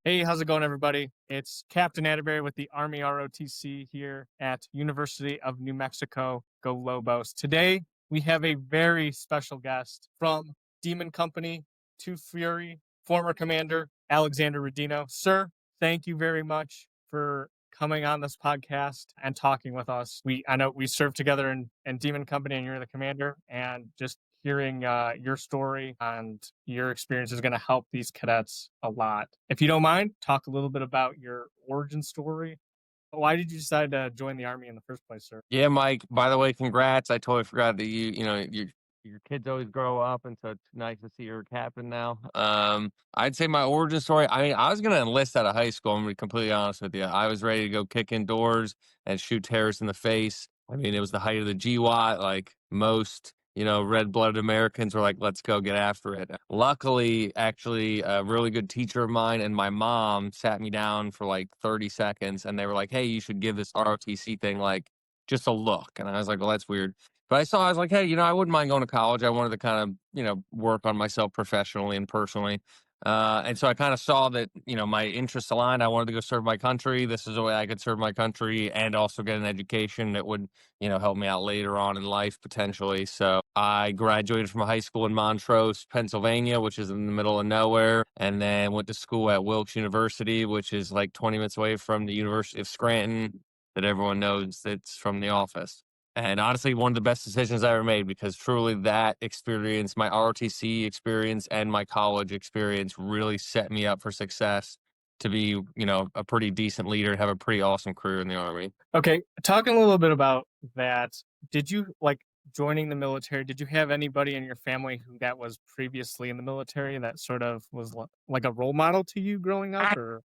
Hey, how's it going, everybody? It's Captain Atterbury with the Army ROTC here at University of New Mexico. Go Lobos. Today, we have a very special guest from Demon Company, Two Fury, former Commander Alexander Rodino. Sir, thank you very much for coming on this podcast and talking with us. I know we served together in Demon Company, and you're the commander, and just hearing your story and your experience is going to help these cadets a lot. If you don't mind, talk a little bit about your origin story. Why did you decide to join the Army in the first place, sir? Yeah, Mike, by the way, congrats. I totally forgot that your kids always grow up, and so it's nice to see you're a captain now. I'd say my origin story, I mean, I was gonna enlist out of high school, I'm gonna be completely honest with you. I was ready to go kick indoors and shoot terrorists in the face. I mean, it was the height of the GWAT, like most, red-blooded Americans were like, let's go get after it. Luckily, actually, a really good teacher of mine and my mom sat me down for like 30 seconds and they were like, hey, you should give this ROTC thing like just a look. And I was like, well, that's weird. But I was like, hey, I wouldn't mind going to college. I wanted to kind of, work on myself professionally and personally. And so I kind of saw that, my interests aligned. I wanted to go serve my country. This is a way I could serve my country and also get an education that would, help me out later on in life potentially. So I graduated from a high school in Montrose, Pennsylvania, which is in the middle of nowhere, and then went to school at Wilkes University, which is like 20 minutes away from the University of Scranton that everyone knows that's from The Office. And honestly, one of the best decisions I ever made because truly that experience, my ROTC experience and my college experience really set me up for success to be, a pretty decent leader and have a pretty awesome career in the Army. Okay, talking a little bit about that, did you like joining the military? Did you have anybody in your family who that was previously in the military that sort of was like a role model to you growing up, or?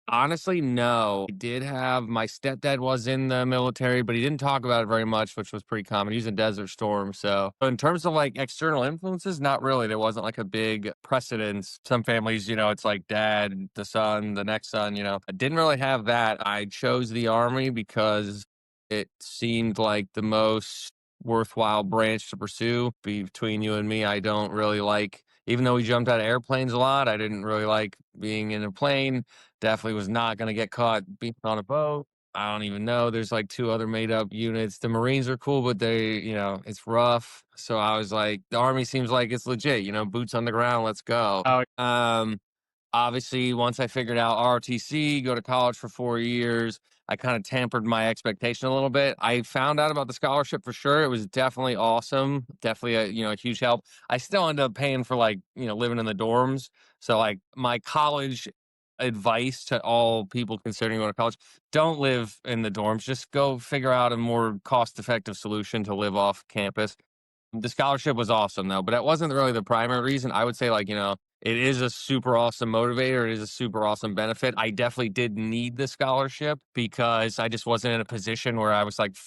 Honestly, no. I did have my stepdad was in the military, but he didn't talk about it very much, which was pretty common. He was in Desert Storm. So in terms of like external influences, not really. There wasn't like a big precedence. Some families, it's like dad, the son, the next son. I didn't really have that. I chose the Army because it seemed like the most worthwhile branch to pursue. Between you and me, I don't really like, even though we jumped out of airplanes a lot, I didn't really like being in a plane. Definitely was not going to get caught being on a boat. I don't even know. There's like two other made up units. The Marines are cool, but it's rough. So I was like, the Army seems like it's legit, boots on the ground. Let's go. Oh, Obviously, once I figured out ROTC, go to college for 4 years, I kind of tampered my expectation a little bit. I found out about the scholarship for sure. It was definitely awesome. Definitely a huge help. I still ended up paying for like, living in the dorms. So like my college advice to all people considering going to college, don't live in the dorms. Just go figure out a more cost-effective solution to live off campus. The scholarship was awesome though, but that wasn't really the primary reason. I would say like, it is a super awesome motivator. It is a super awesome benefit. I definitely did need the scholarship because I just wasn't in a position where I was like,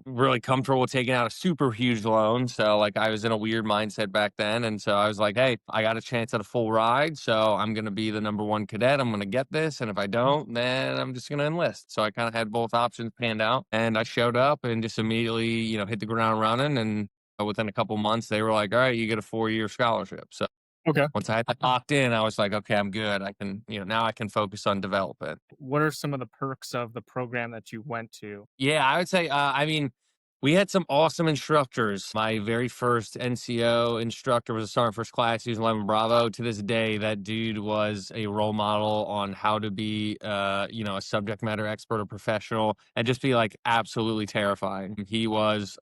really comfortable with taking out a super huge loan. So like I was in a weird mindset back then. And so I was like, hey, I got a chance at a full ride. So I'm going to be the number one cadet. I'm going to get this. And if I don't, then I'm just going to enlist. So I kind of had both options panned out and I showed up and just immediately, hit the ground running. And within a couple months, they were like, all right, you get a 4-year scholarship. So okay. once I had that locked in, I was like, okay, I'm good. I can, now I can focus on development. What are some of the perks of the program that you went to? Yeah, I would say, I mean, we had some awesome instructors. My very first NCO instructor was a Sergeant First Class. He was 11 Bravo. To this day, that dude was a role model on how to be, a subject matter expert or professional and just be like absolutely terrifying. He was,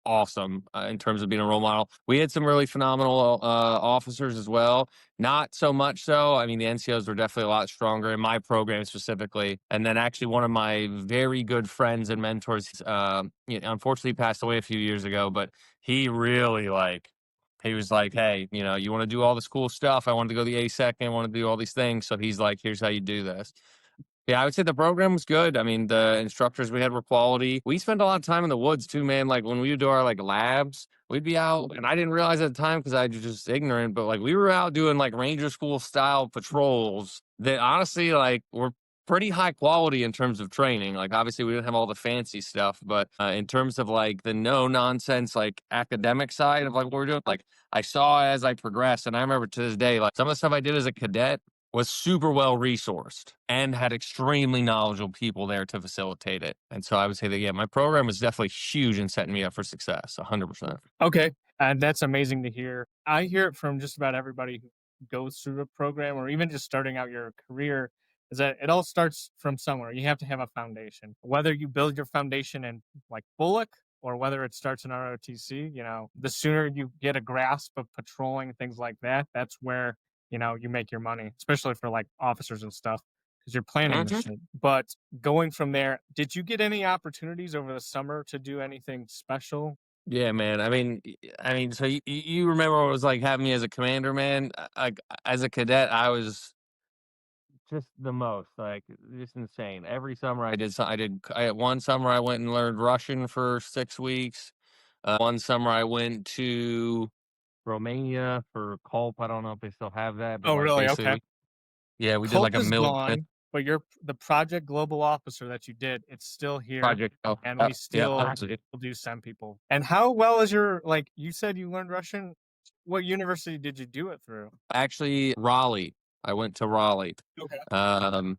awesome in terms of being a role model. We had some really phenomenal officers as well. Not so much so. I mean, the NCOs were definitely a lot stronger in my program specifically. And then actually one of my very good friends and mentors, unfortunately passed away a few years ago, but he really he was like, hey, you want to do all this cool stuff. I wanted to go to the ASEC and I want to do all these things. So he's like, here's how you do this. Yeah, I would say the program was good. I mean, the instructors we had were quality. We spent a lot of time in the woods too, man. Like when we would do our like labs, we'd be out, and I didn't realize at the time because I was just ignorant. But like we were out doing like Ranger School style patrols that honestly like were pretty high quality in terms of training. Like obviously we didn't have all the fancy stuff, but in terms of like the no nonsense like academic side of like what we're doing, like I saw as I progressed, and I remember to this day like some of the stuff I did as a cadet was super well resourced and had extremely knowledgeable people there to facilitate it. And so I would say that, yeah, my program was definitely huge in setting me up for success, 100%. Okay. And that's amazing to hear. I hear it from just about everybody who goes through a program or even just starting out your career is that it all starts from somewhere. You have to have a foundation. Whether you build your foundation in like Bullock or whether it starts in ROTC, the sooner you get a grasp of patrolling and things like that, that's where, you make your money, especially for like officers and stuff because you're planning the Mhm. shit. But going from there, did you get any opportunities over the summer to do anything special? Yeah, man. I mean, so you remember what it was like having me as a commander, man? Like as a cadet, I was just the most like just insane. Every summer I did. One summer I went and learned Russian for 6 weeks. One summer I went to Romania for Culp. I don't know if they still have that, but Oh, like really? basically, Okay. yeah, we did Culp like a is militant gone, but the Project Global Officer that you did, it's still here, project. Oh, and yeah, we yeah, still absolutely. do send people. And how well is your like, you said you learned Russian? What university did you do it through? Actually, Raleigh. I went to Raleigh. Okay. Um,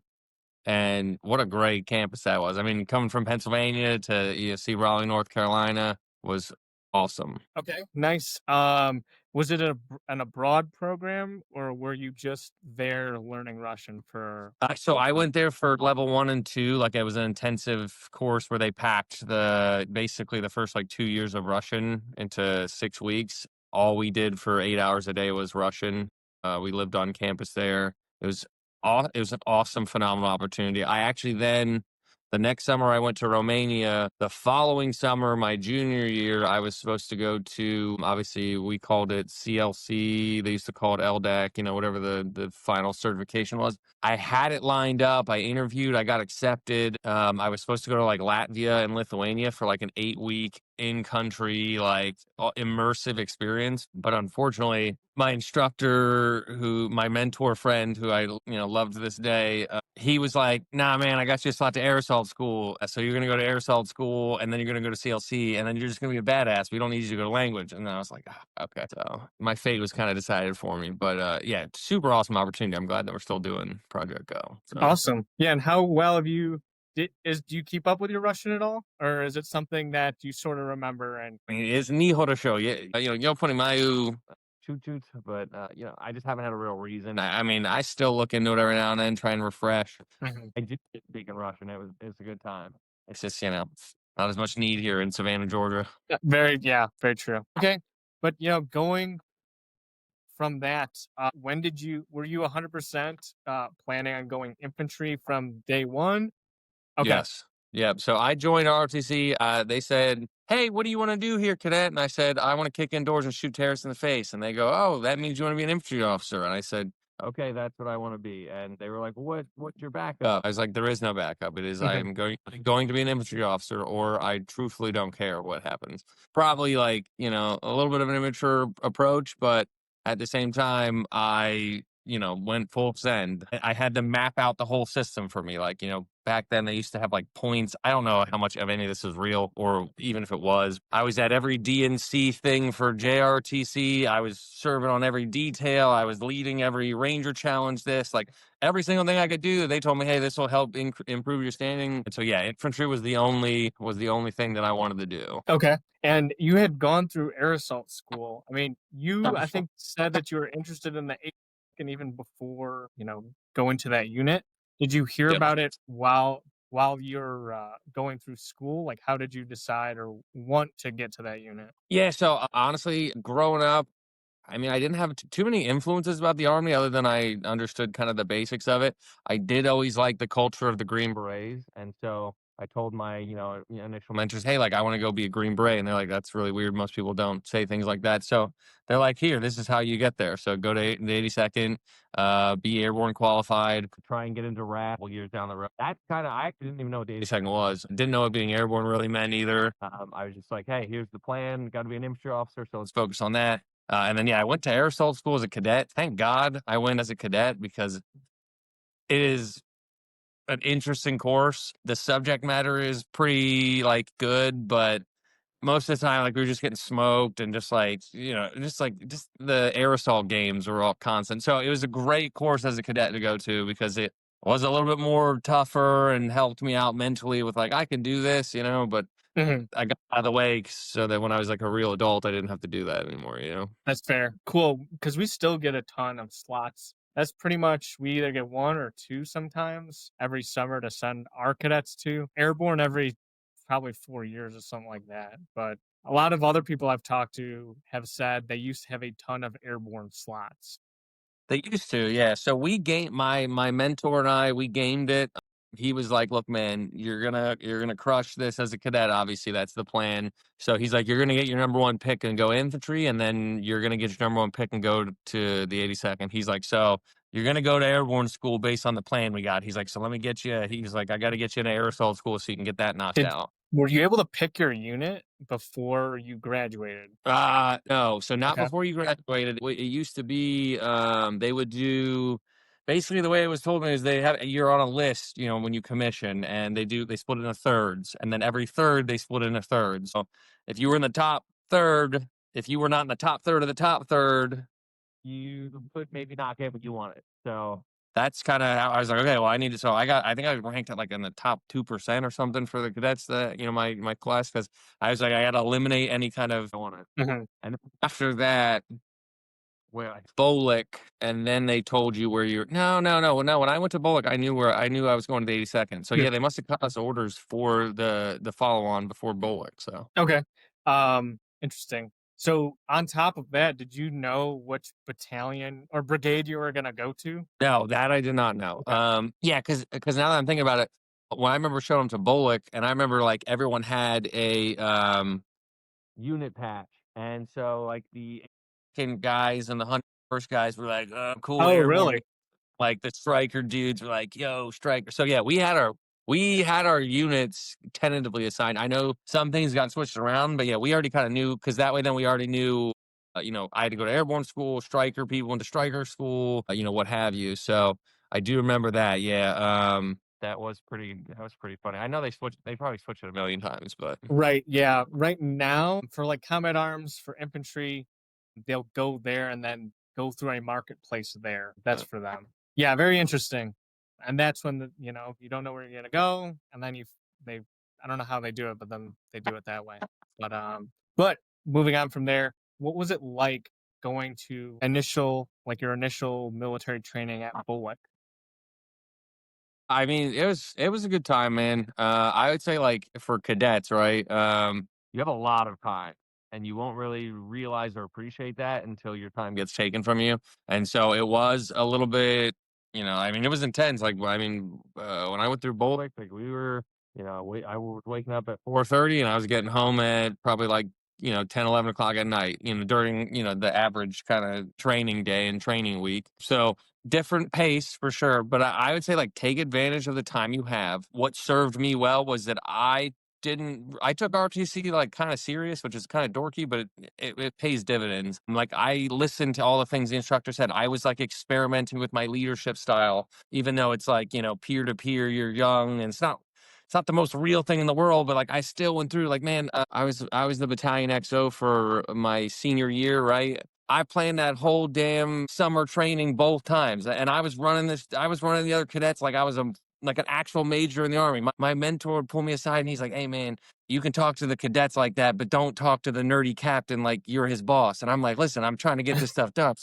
and what a great campus that was. I mean, coming from Pennsylvania to see Raleigh, North Carolina was awesome. Okay, nice. Was it an abroad program, or were you just there learning Russian for So full I time? went there for level 1 and 2, like, it was an intensive course where they packed basically the first, like, 2 years of Russian into 6 weeks. All we did for 8 hours a day was Russian. We lived on campus there. It was it was an awesome, phenomenal opportunity. I actually then the next summer, I went to Romania. The following summer, my junior year, I was supposed to go to, obviously, we called it CLC. They used to call it LDAC, whatever the final certification was. I had it lined up. I interviewed. I got accepted. I was supposed to go to like Latvia and Lithuania for like an 8 week in country, like immersive experience. But unfortunately, my instructor, my mentor friend, who I, love to this day, he was like, nah, man, I got you a slot to air assault school. So you're going to go to air assault school and then you're going to go to CLC and then you're just going to be a badass. We don't need you to go to language. And then I was like, "Ah, okay." So my fate was kind of decided for me. But yeah, super awesome opportunity. I'm glad that we're still doing Project Go. So Awesome. Yeah, and how well have you do you keep up with your Russian at all? Or is it something that you sort of remember and I mean, it's не хорошо. Yeah, я понимаю чуть-чуть, but I just haven't had a real reason. I mean, I still look into it every now and then, try and refresh. Mhm. I did speak in Russian. It's a good time. It's just not as much need here in Savannah, Georgia. Yeah, very true. Okay. But going from that, when were you 100% planning on going infantry from day one? Okay. Yes. Yep. So I joined ROTC. They said, "Hey, what do you want to do here, cadet?" And I said, "I want to kick indoors and shoot terrorists in the face." And they go, "Oh, that means you want to be an infantry officer." And I said, "Okay, that's what I want to be." And they were like, "What's your backup?" I was like, "There is no backup. It is I Mhm. am going to be an infantry officer, or I truthfully don't care what happens." Probably like a little bit of an immature approach, but at the same time, I went full send. I had to map out the whole system for me. Like, back then they used to have like points. I don't know how much of any of this is real or even if it was. I was at every DNC thing for JRTC. I was serving on every detail. I was leading every Ranger challenge like every single thing I could do. They told me, "Hey, this will help improve your standing." And so yeah, infantry was the only thing that I wanted to do. Okay. And you had gone through air assault school. I mean, I think, said that you were interested in the and even before, going to that unit. Did you hear Yep. about it while you're going through school? Like, how did you decide or want to get to that unit? Yeah, so honestly, growing up, I mean, I didn't have too many influences about the Army other than I understood kind of the basics of it. I did always like the culture of the Green Berets. And so I told my, initial mentors, "Hey, like, I want to go be a Green Beret." And they're like, "That's really weird. Most people don't say things like that." So they're like, "Here, this is how you get there. So go to the 82nd, be airborne qualified, try and get into RAF years down the road." I actually didn't even know what the 82nd was. Didn't know what being airborne really meant either. I was just like, "Hey, here's the plan. Got to be an infantry officer. So let's focus on that." And then, yeah, I went to air assault school as a cadet. Thank God I went as a cadet because it is an interesting course. The subject matter is pretty like good, but most of the time, like we were just getting smoked and just like, just the aerosol games were all constant. So it was a great course as a cadet to go to because it was a little bit more tougher and helped me out mentally with like, I can do this, but Mhm. I got out of the way so that when I was like a real adult, I didn't have to do that anymore. That's fair. Cool. Because we still get a ton of slots. That's pretty much, we either get one or two sometimes every summer to send our cadets to. Airborne every probably 4 years or something like that. But a lot of other people I've talked to have said they used to have a ton of airborne slots. They used to, yeah. So we game my mentor and I, we gamed it. He was like, "Look, man, you're gonna crush this as a cadet. Obviously, that's the plan." So he's like, "You're gonna get your number one pick and go infantry, and then you're gonna get your number one pick and go to the 82nd." He's like, "So you're gonna go to airborne school based on the plan we got." He's like, "So let me get you." He's like, "I got to get you into aerosol school so you can get that knocked Did out." Were you able to pick your unit before you graduated? No. So not Okay. before you graduated. It used to be, they would do basically the way it was told me is you're on a list, when you commission and they split into thirds and then every third they split into thirds. So if you were in the top third, if you were not in the top third of the top third, you could maybe not get what you wanted. So that's kind of how I was like, okay, well, I need to. So I think I ranked at like in the top 2% or something for the cadets that, my class, because I was like, I got to eliminate any kind of on it. Mhm. And after that, where I Bolick, and then they told you where you're. No, no, no, no. When I went to Bolick, I knew I was going to the 82nd. So Yeah. yeah, they must have cut us orders for the follow on before Bolick. So Okay. Interesting. So on top of that, did you know which battalion or brigade you were gonna go to? no, that I did not know. Okay. Yeah, because now that I'm thinking about it, when I remember showing them to Bolick, and I remember like everyone had a unit patch, and so like the guys and the 101st guys were like, "Oh, cool Oh, airborne." really? Like the striker dudes were like, "Yo, striker." So yeah, we had our units tentatively assigned. I know some things got switched around, but yeah, we already kind of knew because that way then we already knew. I had to go to airborne school, striker people went to striker school, what have you. So I do remember that. Yeah, that was pretty funny. I know they probably switched it a million times, but Right. Yeah. Right now, for like combat arms for infantry, they'll go there and then go through a marketplace there. That's uh, for them. Yeah, very interesting. And that's when you don't know where you're gonna go, and then they I don't know how they do it, but then they do it that way. But moving on from there, what was it like going to your initial military training at Bulwark? I mean, it was a good time, man. I would say like for cadets, right? You have a lot of time, and you won't really realize or appreciate that until your time gets taken from you. And so it was a little bit, I mean, it was intense. Like, I mean, when I went through Boltic, like we were, I was waking up at 4:30, and I was getting home at probably like 10, 11 o'clock at night. During the average kind of training day and training week. So different pace for sure, but I would say like take advantage of the time you have. What served me well was that I took RTC like kind of serious, which is kind of dorky, but it pays dividends. Like I listened to all the things the instructor said. I was like experimenting with my leadership style, even though it's like, peer to peer, you're young and it's not the most real thing in the world, but like I still went through like, man, I was the battalion XO for my senior year, right? I planned that whole damn summer training both times, and I was running the other cadets like I was like an actual major in the army. My mentor would pull me aside and he's like, "Hey man, you can talk to the cadets like that, but don't talk to the nerdy captain like you're his boss." And I'm like, "Listen, I'm trying to get this stuff done."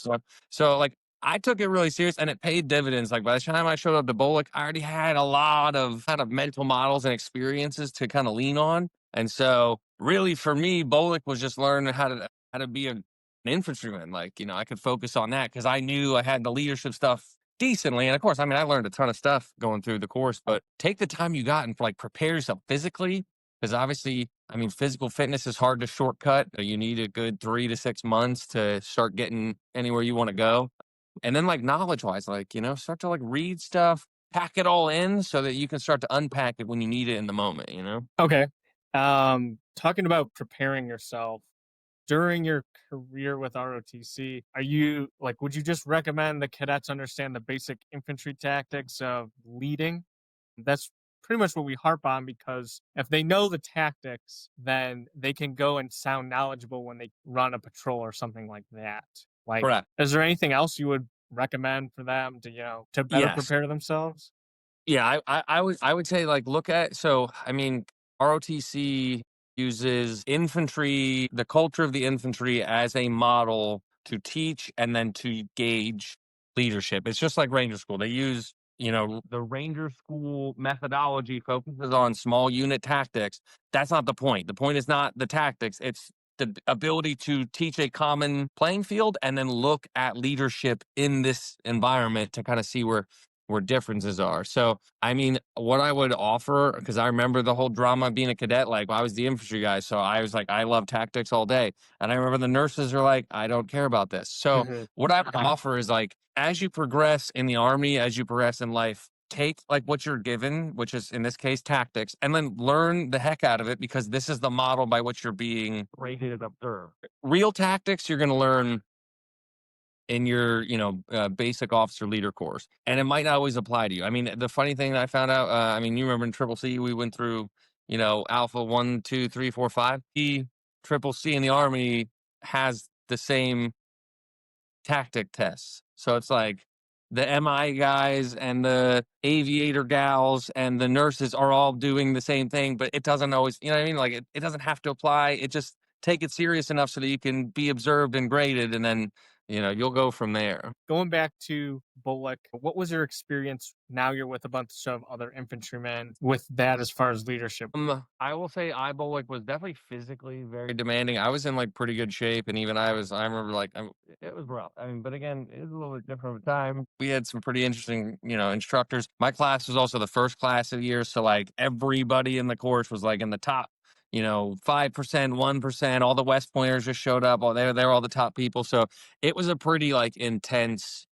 So like I took it really serious and it paid dividends. Like by the time I showed up to Bolick, I already had a lot of kind of mental models and experiences to kind of lean on. And so really for me, Bolick was just learning how to be an infantryman. Like, I could focus on that because I knew I had the leadership stuff decently. And of course, I mean, I learned a ton of stuff going through the course, but take the time you got and like prepare yourself physically. Because obviously, I mean, physical fitness is hard to shortcut. You need a good 3 to 6 months to start getting anywhere you want to go. And then like knowledge wise, like, start to like read stuff, pack it all in so that you can start to unpack it when you need it in the moment. Okay. Talking about preparing yourself during your career with ROTC, would you just recommend the cadets understand the basic infantry tactics of leading? That's pretty much what we harp on, because if they know the tactics, then they can go and sound knowledgeable when they run a patrol or something like that. Like, Correct. is there anything else you would recommend for them to, to better Yes. prepare themselves? Yeah, I would say like look at so I mean ROTC uses infantry, the culture of the infantry as a model to teach and then to gauge leadership. It's just like Ranger School. They use, the Ranger School methodology focuses on small unit tactics. That's not the point. The point is not the tactics. It's the ability to teach a common playing field and then look at leadership in this environment to kind of see where differences are. So, I mean, what I would offer, because I remember the whole drama of being a cadet, like I was the infantry guy. So I was like, I love tactics all day. And I remember the nurses are like, I don't care about this. So Mhm. what I would offer is like, as you progress in the army, as you progress in life, take like what you're given, which is in this case tactics, and then learn the heck out of it because this is the model by which you're being rated and observed. Real tactics, you're going to learn in your basic officer leader course, and it might not always apply to you. I mean, the funny thing that I found out, I mean, you remember in triple C we went through alpha 1 2 3 4 5. The triple C in the army has the same tactic tests, so it's like the MI guys and the aviator gals and the nurses are all doing the same thing, but it doesn't always, you know what I mean, like it doesn't have to apply. It just take it serious enough so that you can be observed and graded, and then you'll go from there. Going back to Bullock, what was your experience? Now you're with a bunch of other infantrymen with that as far as leadership. I will say Ibolic was definitely physically very demanding. I was in like pretty good shape, and even I remember like it was rough. I mean, but again, it was a little bit different of a time. We had some pretty interesting, instructors. My class was also the first class of the year, so like everybody in the course was like in the top, 5%, 1%. All the West Pointers just showed up. All they're all the top people. So it was a pretty like intense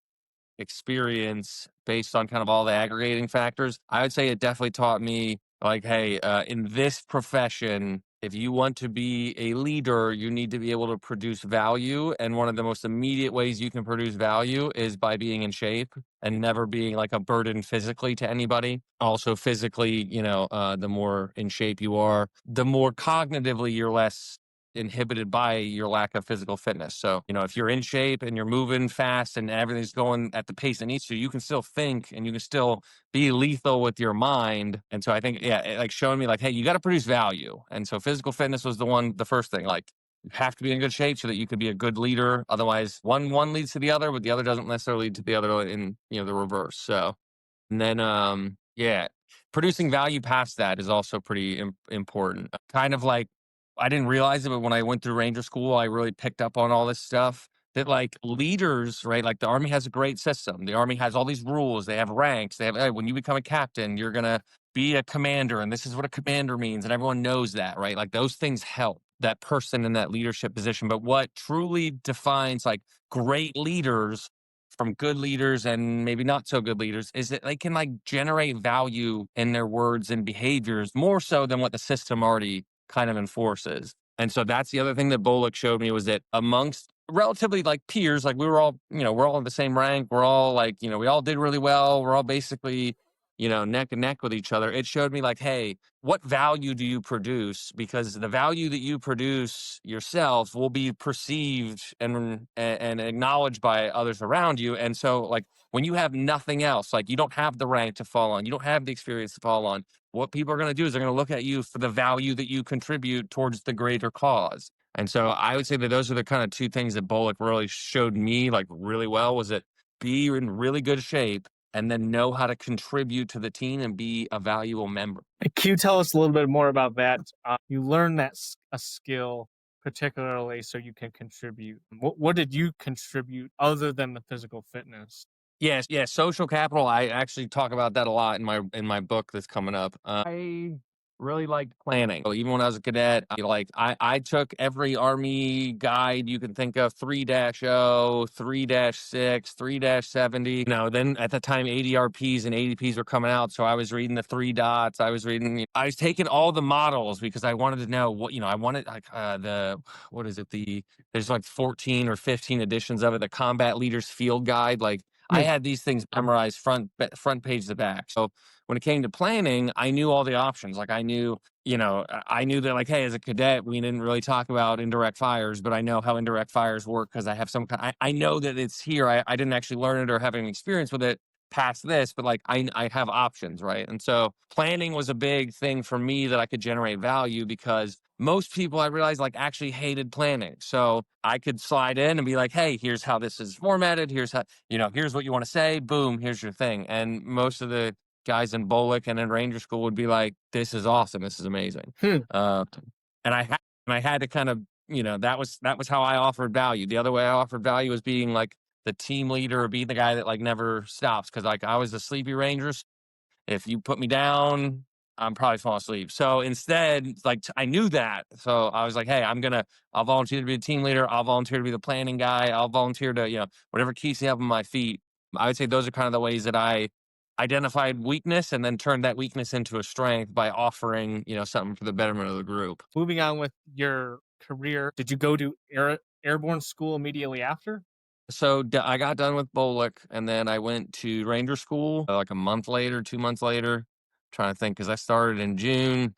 experience based on kind of all the aggregating factors. I would say it definitely taught me like, hey, in this profession, if you want to be a leader, you need to be able to produce value. And one of the most immediate ways you can produce value is by being in shape and never being like a burden physically to anybody. Also, physically, the more in shape you are, the more cognitively you're less inhibited by your lack of physical fitness. So, if you're in shape and you're moving fast and everything's going at the pace it needs to, you can still think and you can still be lethal with your mind. And so I think, yeah, it like showing me like, hey, you got to produce value. And so physical fitness was the first thing. Like, you have to be in good shape so that you could be a good leader. Otherwise, one leads to the other, but the other doesn't necessarily lead to the other in the reverse. So, and then yeah, producing value past that is also pretty important. Kind of like I didn't realize it, but when I went through Ranger School, I really picked up on all this stuff that like leaders, right? Like the Army has a great system. The Army has all these rules. They have ranks. They have, hey, when you become a captain, you're going to be a commander. And this is what a commander means. And everyone knows that, right? Like those things help that person in that leadership position. But what truly defines like great leaders from good leaders and maybe not so good leaders is that they can like generate value in their words and behaviors more so than what the system already kind of enforces. And so that's the other thing that Bullock showed me was that amongst relatively like peers, like we were all, we're all in the same rank. We're all like, we all did really well. We're all basically, neck and neck with each other. It showed me like, hey, what value do you produce? Because the value that you produce yourself will be perceived and acknowledged by others around you. And so like when you have nothing else, like you don't have the rank to fall on, you don't have the experience to fall on, what people are going to do is they're going to look at you for the value that you contribute towards the greater cause. And so I would say that those are the kind of two things that Bullock really showed me like really well was that be in really good shape and then know how to contribute to the team and be a valuable member. Can you tell us a little bit more about that? You learn a skill particularly so you can contribute. What did you contribute other than the physical fitness? Yes, yes, social capital. I actually talk about that a lot in my book that's coming up. I really liked planning. So even when I was a cadet, I took every Army guide you can think of 3-0, 3-6, 3-70. Then at the time, ADRPs and ADPs were coming out. So I was reading the 3 dots. I was taking all the models because I wanted to know what, I wanted like what is it? There's like 14 or 15 editions of it, the Combat Leaders Field Guide. Like, I had these things memorized front page to back. So when it came to planning, I knew all the options. Like I knew, I knew that like, hey, as a cadet, we didn't really talk about indirect fires, but I know how indirect fires work because I have some kind. I know that it's here. I didn't actually learn it or have any experience with it past this, but like I have options, right? And so planning was a big thing for me that I could generate value because most people I realized like actually hated planning. So I could slide in and be like, hey, here's how this is formatted. Here's how, here's what you want to say. Boom, here's your thing. And most of the guys in Bolick and in Ranger School would be like, this is awesome. This is amazing. Hmm. Uh, and I had to kind of, that was how I offered value. The other way I offered value was being like the team leader or being the guy that like never stops. Cause like I was the sleepy ranger. If you put me down, I'm probably falling asleep. So instead, like I knew that. So I was like, hey, I'll volunteer to be the team leader. I'll volunteer to be the planning guy. I'll volunteer to, whatever keeps me up on my feet. I would say those are kind of the ways that I identified weakness and then turned that weakness into a strength by offering, something for the betterment of the group. Moving on with your career, did you go to airborne school immediately after? So I got done with Bolick and then I went to Ranger School like a month later, 2 months later. Trying to think because I started in June.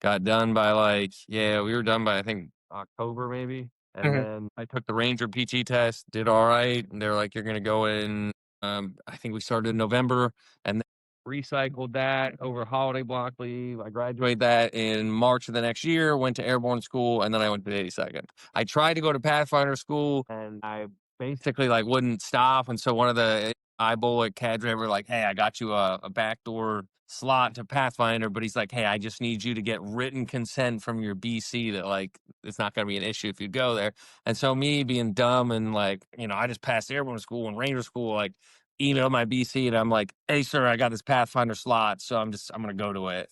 Got done by like, yeah, we were done by I think October maybe. And Mhm. then I took the Ranger PT test, did all right. And they're like, you're gonna go in. I think we started in November and then recycled that over holiday block leave. I graduated that in March of the next year, went to airborne school, and then I went to the 82nd. I tried to go to Pathfinder school and I basically like wouldn't stop. And so one of the eyeball cadre were like, hey, I got you a backdoor slot to Pathfinder, but he's like, hey, I just need you to get written consent from your BC that like it's not going to be an issue if you go there. And so me being dumb and like, I just passed airborne school and Ranger school, like emailed my BC and I'm like, hey sir, I got this Pathfinder slot, so I'm going to go to it.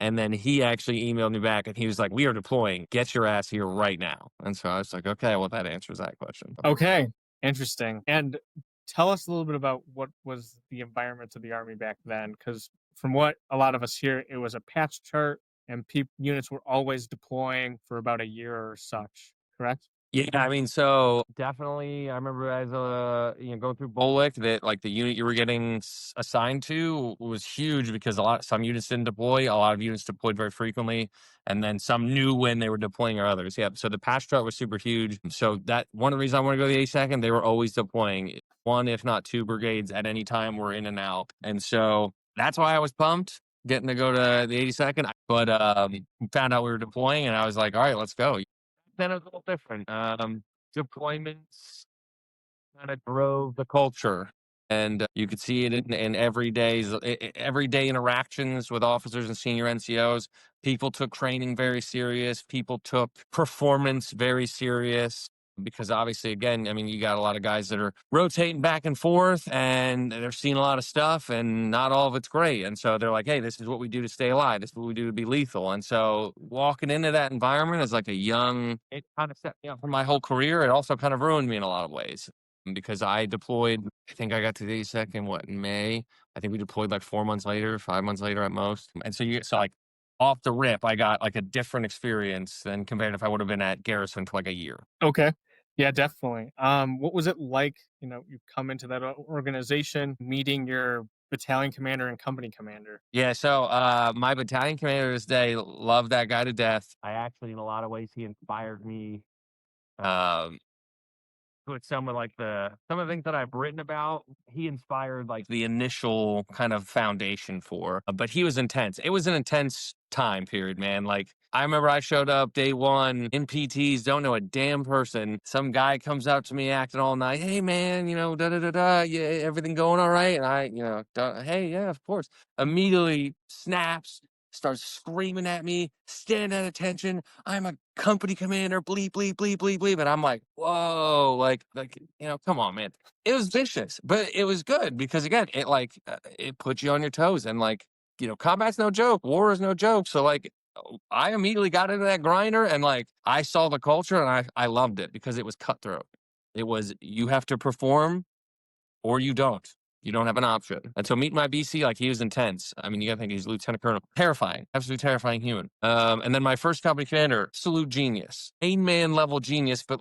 And then he actually emailed me back and he was like, we are deploying. Get your ass here right now. And so I was like, okay, well, that answers that question. Okay, interesting. And tell us a little bit about what was the environment of the Army back then, because from what a lot of us hear, it was a patch chart and units were always deploying for about a year or such, correct? Yeah, I mean, so definitely, I remember as going through Bolick that like the unit you were getting assigned to was huge because some units didn't deploy, a lot of units deployed very frequently, and then some knew when they were deploying or others. Yeah, so the patch chart was super huge. So that one of the reasons I want to go to the 82nd, they were always deploying one, if not two brigades at any time were in and out, and so that's why I was pumped getting to go to the 82nd. But found out we were deploying, and I was like, all right, let's go. Then it was a little different. Deployments kind of drove the culture, and you could see it in everyday interactions with officers and senior NCOs. People took training very serious. People took performance very serious. Because obviously, again, I mean, you got a lot of guys that are rotating back and forth and they're seeing a lot of stuff and not all of it's great. And so they're like, hey, this is what we do to stay alive. This is what we do to be lethal. And so walking into that environment as like it kind of set me up for my whole career. It also kind of ruined me in a lot of ways because I deployed, I think I got to the 82nd, in May? I think we deployed like 4 months later, 5 months later at most. And so like off the rip, I got like a different experience than compared if I would have been at Garrison for like a year. Okay. Yeah, definitely. What was it like? You come into that organization, meeting your battalion commander and company commander. Yeah, so my battalion commander this day loved that guy to death. I actually, in a lot of ways, he inspired me. Um, with some of the things that I've written about, he inspired like the initial kind of foundation for. But he was intense. It was an intense time period, man. Like I remember I showed up day one in PTs, don't know a damn person. Some guy comes up to me acting all nice. Hey man, da da da da. Yeah, everything going all right? And I, hey, yeah, of course. Immediately snaps, starts screaming at me, stand at attention. I'm a company commander, bleep, bleep, bleep, bleep, bleep. And I'm like, whoa, come on, man. It was vicious, but it was good because again, it puts you on your toes and combat's no joke. War is no joke. So I immediately got into that grinder and I saw the culture and I loved it because it was cutthroat. It was, you have to perform or you don't. You don't have an option. And so meeting my BC, he was intense. I mean, you gotta think he's lieutenant colonel. Terrifying. Absolutely terrifying human. And then my first company commander, absolute genius. Main man level genius, but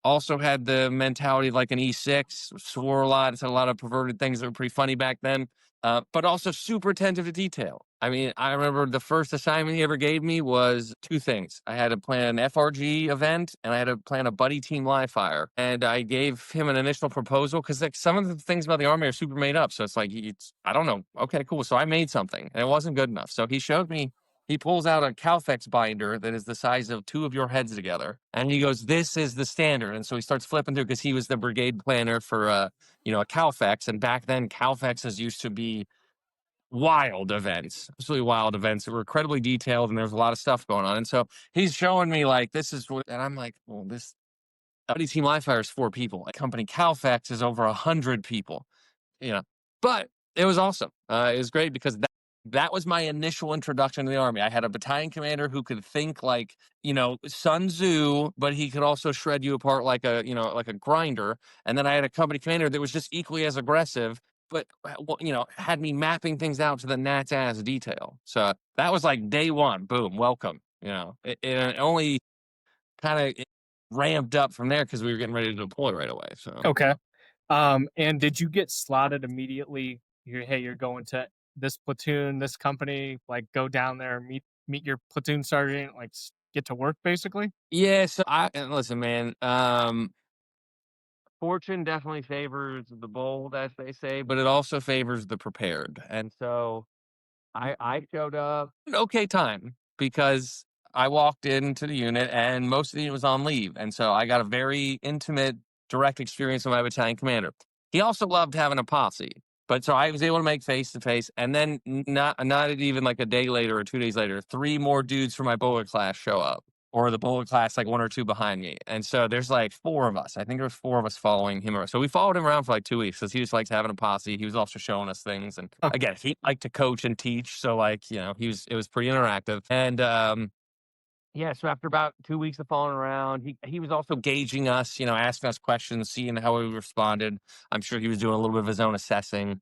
Also had the mentality like an E6, swore a lot, said a lot of perverted things that were pretty funny back then, but also super attentive to detail. I mean, I remember the first assignment he ever gave me was two things. I had to plan an FRG event and I had to plan a buddy team live fire. And I gave him an initial proposal because like some of the things about the Army are super made up. So it's like, I don't know. Okay, cool. So I made something and it wasn't good enough. So he showed me he pulls out a Calfex binder that is the size of two of your heads together, and he goes, "This is the standard." And so he starts flipping through because he was the brigade planner for, a Calfex, and back then Calfexes used to be wild events, absolutely wild events that were incredibly detailed, and there was a lot of stuff going on. And so he's showing me like, "This is what," and I'm like, "Well, this Buddy Team Live Fire is 4 people. A company Calfex is over 100 people." you know. But it was awesome. It was great because that was my initial introduction to the Army. I had a battalion commander who could think like, Sun Tzu, but he could also shred you apart like a grinder. And then I had a company commander that was just equally as aggressive, but had me mapping things out to the gnat's ass detail. So that was like day one. Boom, welcome. It only kind of ramped up from there because we were getting ready to deploy right away. So Okay. And did you get slotted immediately? You're going to this platoon, this company, like go down there, meet your platoon sergeant, like get to work basically? yeah, so and listen, man. Fortune definitely favors the bold, as they say, but it also favors the prepared. And so I showed up at an okay time because I walked into the unit and most of the unit was on leave. And so I got a very intimate, direct experience with my battalion commander. He also loved having a posse. But so I was able to make face to face, and then not even like a day later or 2 days later, three more dudes from my bullet class show up, or the bullet class like one or two behind me. And so there's like four of us. I think there's four of us following him around. So we followed him around for like 2 weeks because he just likes having a posse. He was also showing us things. And Oh, again, he liked to coach and teach. So like, it was pretty interactive. And yeah, so after about 2 weeks of following around, he was also gauging us, asking us questions, seeing how we responded. I'm sure he was doing a little bit of his own assessing.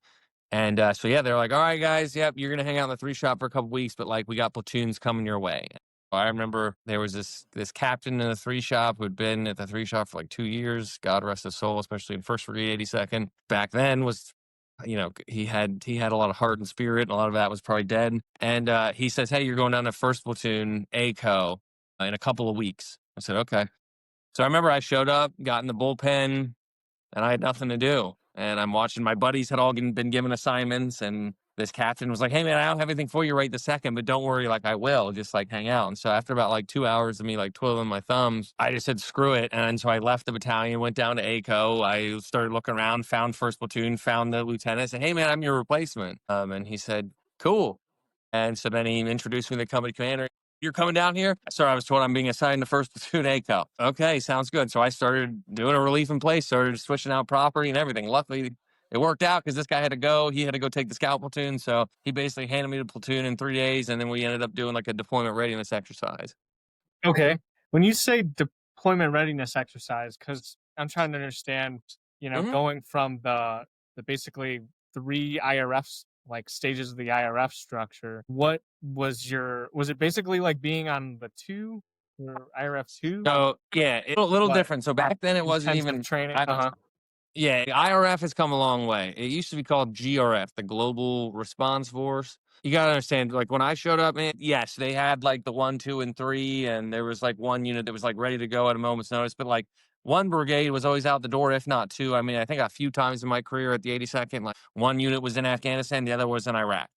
And so yeah, they're like, "All right, guys, yep, you're gonna hang out in the three shop for a couple weeks, but like we got platoons coming your way." I remember there was this captain in the three shop who had been at the three shop for like 2 years. God rest his soul, especially in First Brigade 82nd. Back then was, he had a lot of heart and spirit, and a lot of that was probably dead. And he says, "Hey, you're going down to First Platoon ACO in a couple of weeks." I said, "Okay." So I remember I showed up, got in the bullpen, and I had nothing to do. And I'm watching my buddies had all been given assignments, and this captain was like, "Hey man, I don't have anything for you right this second, but don't worry, like I will, just like hang out." And so after about like 2 hours of me like twiddling my thumbs, I just said screw it. And so I left the battalion, went down to ACO. I started looking around, found first platoon, found the lieutenant, said, "Hey man, I'm your replacement." And he said, "Cool." And so then he introduced me to the company commander. "You're coming down here?" "Sir, I was told I'm being assigned to first platoon ACO." "Okay, sounds good." So I started doing a relief in place, started switching out property and everything. Luckily, it worked out because this guy had to go. He had to go take the scout platoon. So he basically handed me the platoon in 3 days. And then we ended up doing like a deployment readiness exercise. okay. When you say deployment readiness exercise, because I'm trying to understand, Mhm. going from the basically three IRFs, like stages of the IRF structure, was it basically like being on the two or IRF two? So yeah, it's a little What different. So back then it wasn't intensive even. training? Uh-huh. Yeah, IRF has come a long way. It used to be called GRF, the Global Response Force. You gotta understand, like when I showed up, man, yes, they had like the 1, 2, and 3, and there was like one unit that was like ready to go at a moment's notice. But like one brigade was always out the door, if not two. I mean, I think a few times in my career at the 82nd, like one unit was in Afghanistan, the other was in Iraq.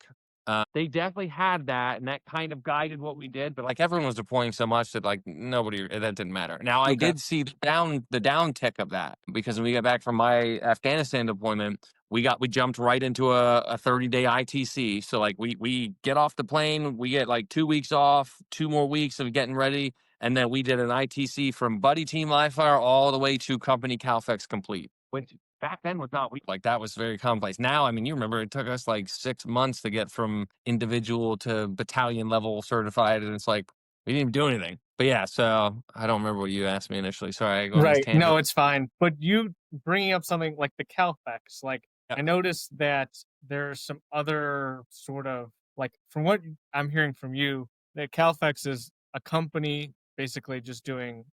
They definitely had that, and that kind of guided what we did. But like everyone was deploying so much that like nobody that didn't matter. Now I Okay. did see the down tick of that because when we got back from my Afghanistan deployment, we jumped right into a 30-day ITC. So like we get off the plane, we get like 2 weeks off, 2 more weeks of getting ready, and then we did an ITC from buddy team live fire all the way to company Calfex complete. Which back then was not like that was very commonplace. Now, I mean, you remember it took us like 6 months to get from individual to battalion level certified, and it's like we didn't even do anything. But yeah, so I don't remember what you asked me initially. Sorry, I go on this Right. tangent. No, it's fine. But you bringing up something like the Calfex, like Yeah. I noticed that there's some other sort of like from what I'm hearing from you, that Calfex is a company basically just doing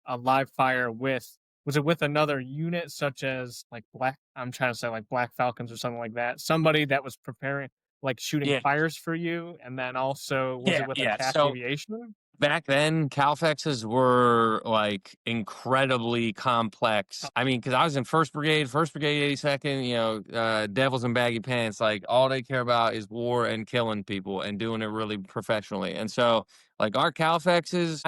a live fire with Was it with another unit such as like Black I'm trying to say like Black Falcons or something like that? Somebody that was preparing like shooting Yeah, fires for you, and then also was it yeah, with yeah. attack So aviation? back then, Calfexes were like incredibly complex. I mean, because I was in First Brigade, 82nd. Devils in baggy pants. Like all they care about is war and killing people and doing it really professionally. And so, like our Calfexes,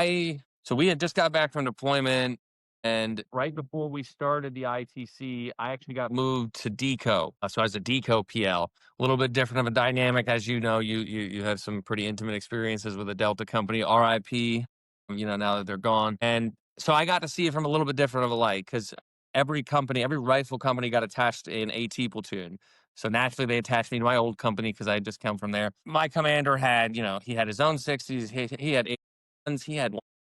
so we had just got back from deployment, and right before we started the ITC, I actually got moved to DECO. So I was a DECO PL, a little bit different of a dynamic. As you know, you have some pretty intimate experiences with the Delta company, RIP, now that they're gone. And so I got to see it from a little bit different of a light, because every company, every rifle company got attached an AT platoon. So naturally they attached me to my old company because I had just come from there. My commander had, he had his own 60s. He had 8s, he had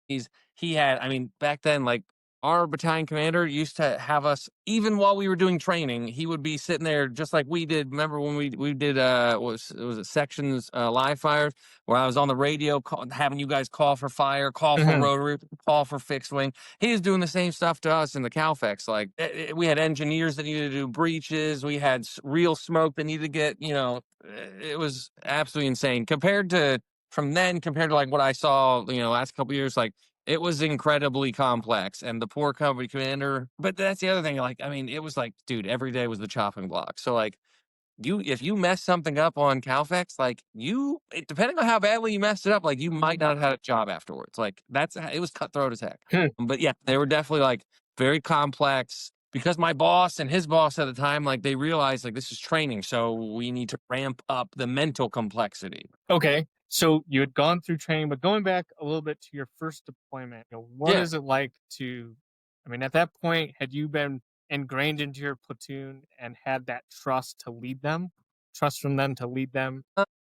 he's he had, I mean, back then, like our battalion commander used to have us, even while we were doing training, he would be sitting there just like we did. Remember when we did was it sections live fires, where I was on the radio having you guys call for fire, call for Mhm. rotary, call for fixed wing. He was doing the same stuff to us in the Calfex. Like we had engineers that needed to do breaches, we had real smoke that needed to get, it was absolutely insane compared to compared to like what I saw, last couple years. Like it was incredibly complex, and the poor company commander. But that's the other thing. Like, I mean, it was like, dude, every day was the chopping block. So, like, if you mess something up on Calfex, like depending on how badly you messed it up, like you might not have had a job afterwards. Like it was cutthroat as heck. Hmm. But yeah, they were definitely like very complex, because my boss and his boss at the time, like they realized like this is training, so we need to ramp up the mental complexity. Okay. So you had gone through training, but going back a little bit to your first deployment, what Yeah. is it like to, I mean, at that point, had you been ingrained into your platoon and had that trust to lead them, trust from them to lead them?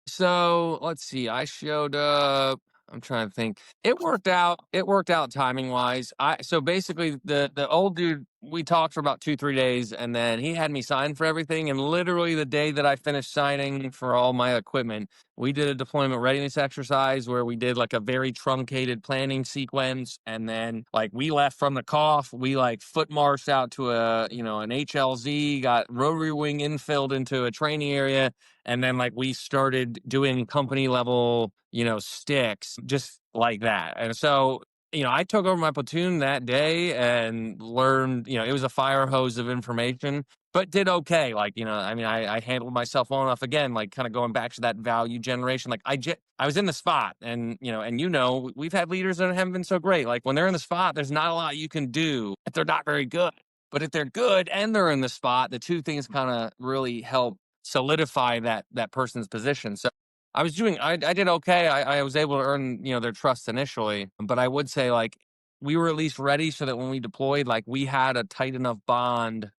So let's see. I showed up. I'm trying to think. It worked out. It worked out timing wise. So basically the old dude, we talked for about 2-3 days, and then he had me sign for everything. And literally the day that I finished signing for all my equipment, we did a deployment readiness exercise where we did like a very truncated planning sequence. And then like we left from the cough, we like foot marched out to an HLZ, got rotary wing infilled into a training area, and then like we started doing company level, sticks just like that. And so, I took over my platoon that day and learned, it was a fire hose of information, but did okay. Like, I mean, I handled myself well enough. Again, like kind of going back to that value generation. Like I was in the spot, and we've had leaders that haven't been so great. Like when they're in the spot, there's not a lot you can do if they're not very good. But if they're good and they're in the spot, the two things kind of really help solidify that person's position. So I did okay. I was able to earn, their trust initially, but I would say like we were at least ready so that when we deployed, like we had a tight enough bond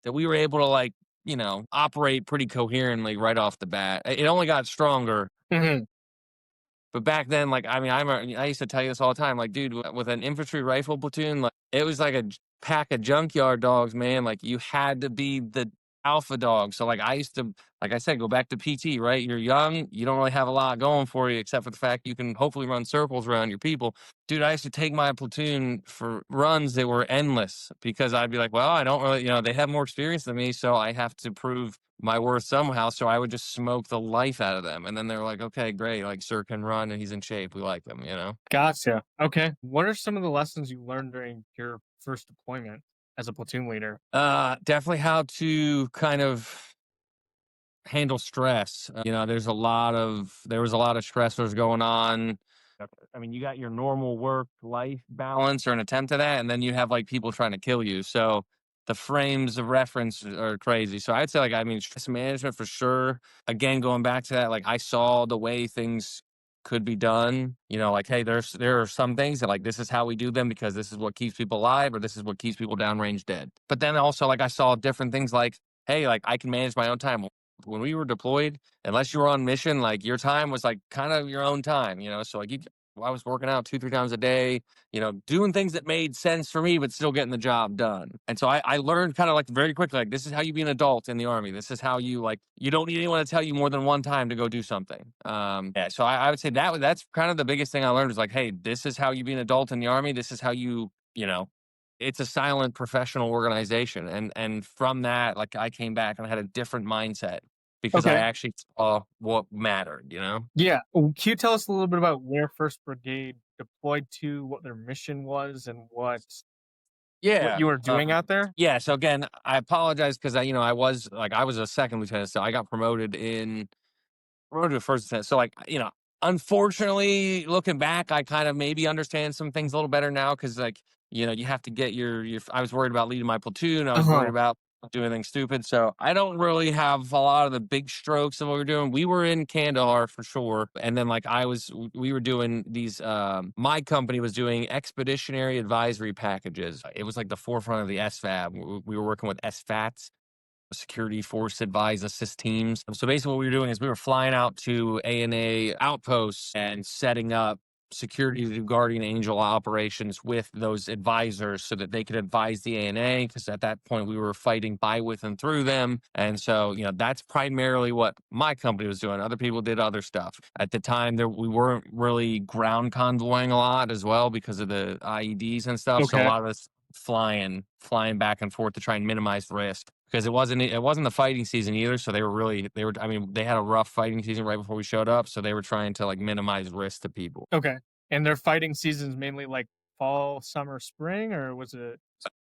that we were able to like, operate pretty coherently right off the bat. It only got stronger. Mhm. But back then, like, I mean, I used to tell you this all the time. Like, dude, with an infantry rifle platoon, like, it was like a pack of junkyard dogs, man. Like, you had to be the alpha dog. So, like, I used to, like I said, go back to PT, right? You're young, you don't really have a lot going for you except for the fact you can hopefully run circles around your people. Dude, I used to take my platoon for runs that were endless, because I'd be like, well, I don't really, they have more experience than me, so I have to prove my worth somehow. So I would just smoke the life out of them. And then they're like, okay, great. Like, Sir can run and he's in shape. We like him. Gotcha. Okay. What are some of the lessons you learned during your first deployment as a platoon leader? Definitely how to kind of handle stress. There was a lot of stressors going on. I mean, you got your normal work life balance or an attempt at that, and then you have like people trying to kill you. So the frames of reference are crazy. So I'd say, like, I mean, stress management for sure. Again, going back to that, like I saw the way things could be done. Like, hey, there are some things that like this is how we do them because this is what keeps people alive, or this is what keeps people downrange dead. But then also, like, I saw different things like, hey, like I can manage my own time. When we were deployed, unless you were on mission, like your time was like kind of your own time. So like I was working out 2-3 times a day, doing things that made sense for me, but still getting the job done. And so I learned kind of like very quickly, like this is how you be an adult in the Army. This is how you, like, you don't need anyone to tell you more than one time to go do something. Yeah. So I would say that's kind of the biggest thing I learned, was like, hey, this is how you be an adult in the Army. This is how you, it's a silent professional organization, and from that, like, I came back and I had a different mindset because I Okay. actually saw what mattered, you know? Yeah. Can you tell us a little bit about where First Brigade deployed to, what their mission was, and what Yeah, you were doing out there? yeah, so again, I apologize because I was a second lieutenant, so I got promoted to first lieutenant. So, like, unfortunately, looking back, I kind of maybe understand some things a little better now because, like, you have to get your. I was worried about leading my platoon. I was worried Uh-huh. about doing anything stupid. So I don't really have a lot of the big strokes of what we're doing. We were in Kandahar for sure, and then like we were doing these. My company was doing expeditionary advisory packages. It was like the forefront of the SFAB. We were working with SFATs, security force advise assist teams. So basically what we were doing is we were flying out to ANA outposts and setting up security to guardian angel operations with those advisors so that they could advise the ANA, because at that point we were fighting by, with, and through them. And so, that's primarily what my company was doing. Other people did other stuff. At the time there we weren't really ground convoying a lot as well because of the IEDs and stuff. So a Okay. lot of us flying back and forth to try and minimize risk, because it wasn't the fighting season either. So I mean, they had a rough fighting season right before we showed up, so they were trying to like minimize risk to people. Okay. And their fighting seasons mainly like fall, summer, spring, or was it?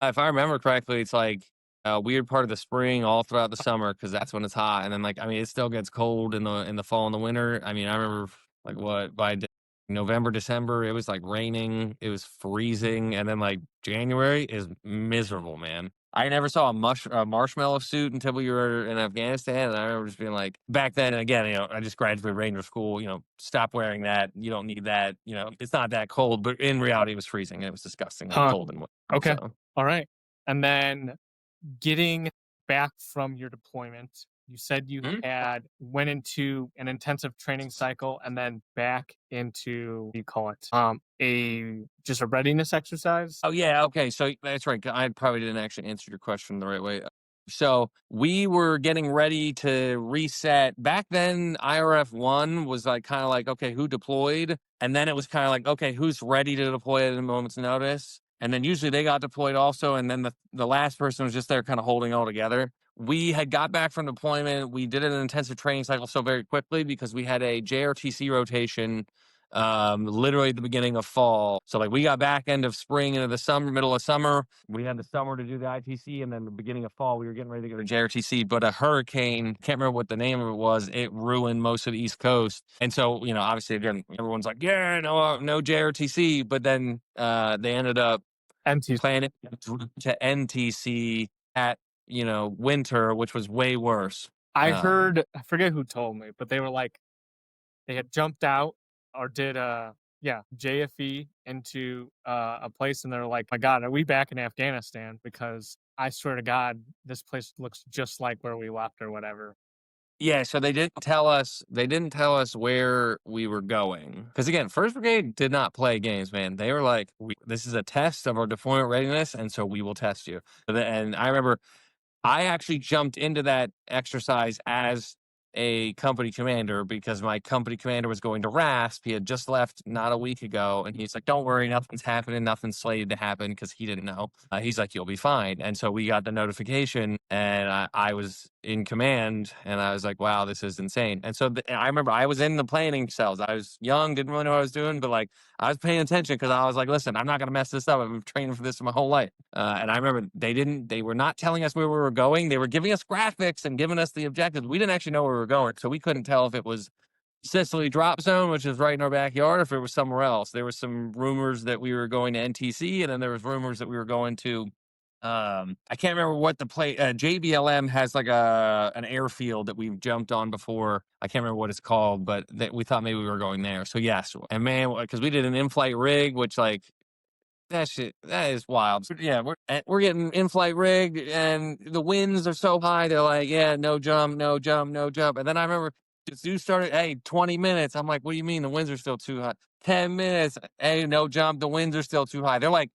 If I remember correctly, it's like a weird part of the spring all throughout the summer because that's when it's hot, and then, like, I mean, it still gets cold in the fall and the winter. I mean, I remember like what by November, December, it was like raining, it was freezing, and then like January is miserable, man. I never saw a marshmallow suit until we were in Afghanistan, and I remember just being like, back then, again, I just graduated Ranger School, stop wearing that. You don't need that. It's not that cold, but in reality, it was freezing and it was disgustingly Huh. cold and wet. Okay. So. All right. And then getting back from your deployment, you said you Mhm. had went into an intensive training cycle and then back into, what do you call it? A just a readiness exercise. Oh, yeah, okay, so that's right, I probably didn't actually answer your question the right way. So, we were getting ready to reset. Back then, IRF-1 was, like, kinda like, "Okay, who deployed?" And then it was kinda like, "Okay, who's ready to deploy at a moment's notice?" And then usually they got deployed also, and then the last person was just there kinda holding all together. We had got back from deployment, we did an intensive training cycle so very quickly because we had a JRTC rotation, literally at the beginning of fall. So like we got back end of spring into the summer, middle of summer. We had the summer to do the ITC, and then the beginning of fall we were getting ready to go to JRTC. But a hurricane, can't remember what the name of it was, it ruined most of the East Coast. And so, obviously again, everyone's like, yeah, no JRTC. But then they ended up Empty. planning to NTC at winter, which was way worse. I Um, heard, I forget who told me, but they were like they had jumped out or did JFE into a place, and they're like, my God, are we back in Afghanistan? Because I swear to God, this place looks just like where we left or whatever. Yeah, so they didn't tell us where we were going. Because again, First Brigade did not play games, man. They were like, "This is a test of our deployment readiness, and so we will test you." And I remember I actually jumped into that exercise as a company commander because my company commander was going to RASP. He had just left not a week ago, and he's like, "Don't worry, nothing's happening, nothing's slated to happen," because he didn't know. He's like, "You'll be fine." And so we got the notification, and I was in command, and I was like, "Wow, this is insane." And so I remember I was in the planning cells. I was young, didn't really know what I was doing, but like I was paying attention because I was like, "Listen, I'm not going to mess this up. I've been training for this my whole life." And I remember they were not telling us where we were going. They were giving us graphics and giving us the objectives. We didn't actually know where we were going, so we couldn't tell if it was Sicily drop zone, which is right in our backyard, or if it was somewhere else. There was some rumors that we were going to NTC, and then there was rumors that we were going to. I can't remember what the play. JBLM has like an airfield that we've jumped on before. I can't remember what it's called, but that we thought maybe we were going there. So yes, and man, because we did an in-flight rig, which like that is wild. So, yeah, we're getting in-flight rig, and the winds are so high. They're like, yeah, no jump, no jump, no jump. And then I remember this dude started, hey, 20 minutes. I'm like, what do you mean the winds are still too high? 10 minutes, hey, no jump. The winds are still too high. They're like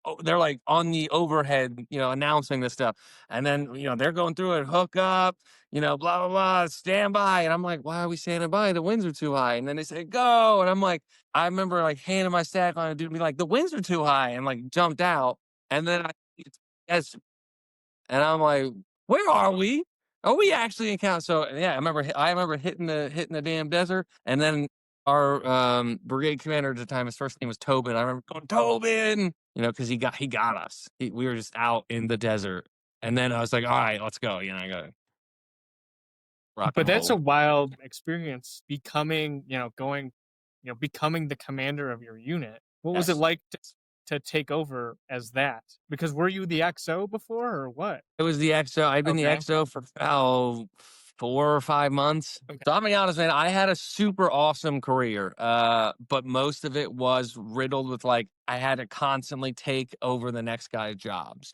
on the overhead, announcing this stuff. And then, they're going through it, hook up, blah, blah, blah, stand by. And I'm like, why are we standing by? The winds are too high. And then they say, go. And I'm like, I remember like handing my stack on a dude and be like, the winds are too high, and like jumped out. And then Yes. And I'm like, where are we? Are we actually in count? So yeah, I remember hitting the damn desert. And then our brigade commander at the time, his first name was Tobin. I remember going, Tobin, because he got us. We were just out in the desert. And then I was like, all right, let's go. I gotta rock But and that's a roll. wild experience becoming, becoming the commander of your unit. What was it Yes. like to take over as that? Because were you the XO before or what? It was the XO. I'd been the Okay. XO for about 4 or 5 months. Okay. So I'm gonna be honest, man, I had a super awesome career. But most of it was riddled with like I had to constantly take over the next guy's jobs.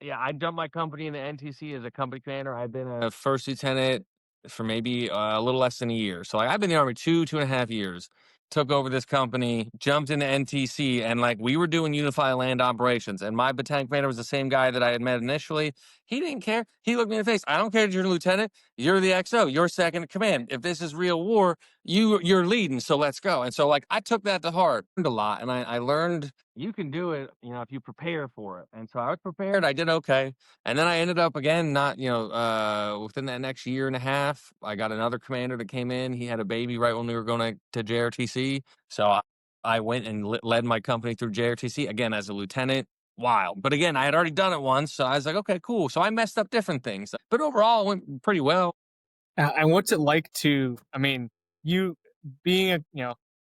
Yeah, I jumped my company in the NTC as a company commander. I've been a first lieutenant for maybe a little less than a year. So like I've been in the Army 2.5 years. Took over this company, jumped into NTC, and like we were doing unified land operations. And my battalion commander was the same guy that I had met initially. He didn't care. He looked me in the face. I don't care that you're a lieutenant. You're the XO. You're second in command. If this is real war, you're leading. So let's go. And so like I took that to heart a lot, and I learned you can do it, if you prepare for it. And so I was prepared. I did okay. And then I ended up again, not, within that next year and a half, I got another commander that came in. He had a baby right when we were going to JRTC. So I went and led my company through JRTC again as a lieutenant. Wild. But again, I had already done it once. So I was like, okay, cool. So I messed up different things. But overall, it went pretty well. And what's it like to, I mean, you being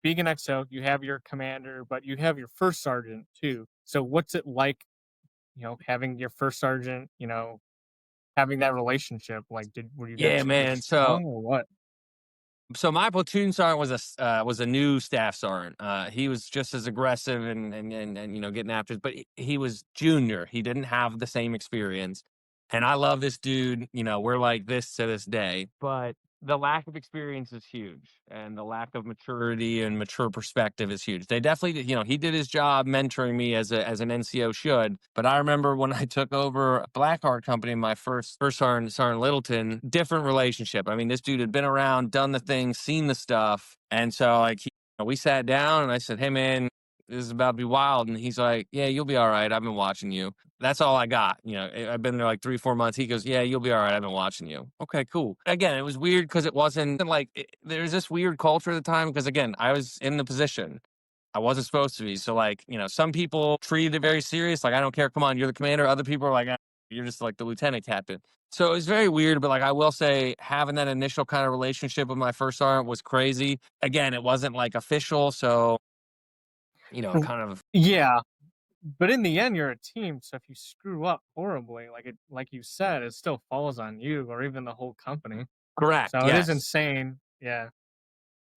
being an XO, you have your commander, but you have your first sergeant too. So what's it like, having your first sergeant, having that relationship? Like, were you guys Yeah, super man. strong or what? So my platoon sergeant was a new staff sergeant. He was just as aggressive and getting after it, but he was junior. He didn't have the same experience. And I love this dude. We're like this to this day. But the lack of experience is huge, and the lack of maturity and mature perspective is huge. They definitely, he did his job mentoring me as an NCO should. But I remember when I took over Blackheart Company, my first Sergeant Littleton, different relationship. I mean, this dude had been around, done the thing, seen the stuff, and so like we sat down and I said, "Hey, man, this is about to be wild." And he's like, "Yeah, you'll be all right. I've been watching you." That's all I got. I've been there like 3, 4 months. He goes, "Yeah, you'll be all right. I've been watching you." Okay, cool. Again, it was weird because it wasn't like there's this weird culture at the time because again, I was in the position. I wasn't supposed to be. So like, some people treated it very serious. Like, I don't care. Come on, you're the commander. Other people are like, you're just like the lieutenant captain. So it was very weird. But like, I will say having that initial kind of relationship with my first sergeant was crazy. Again, it wasn't like official. So, kind of Yeah, but in the end, you're a team. So if you screw up horribly, like you said, it still falls on you or even the whole company. correct. So it is Yes. insane. Yeah.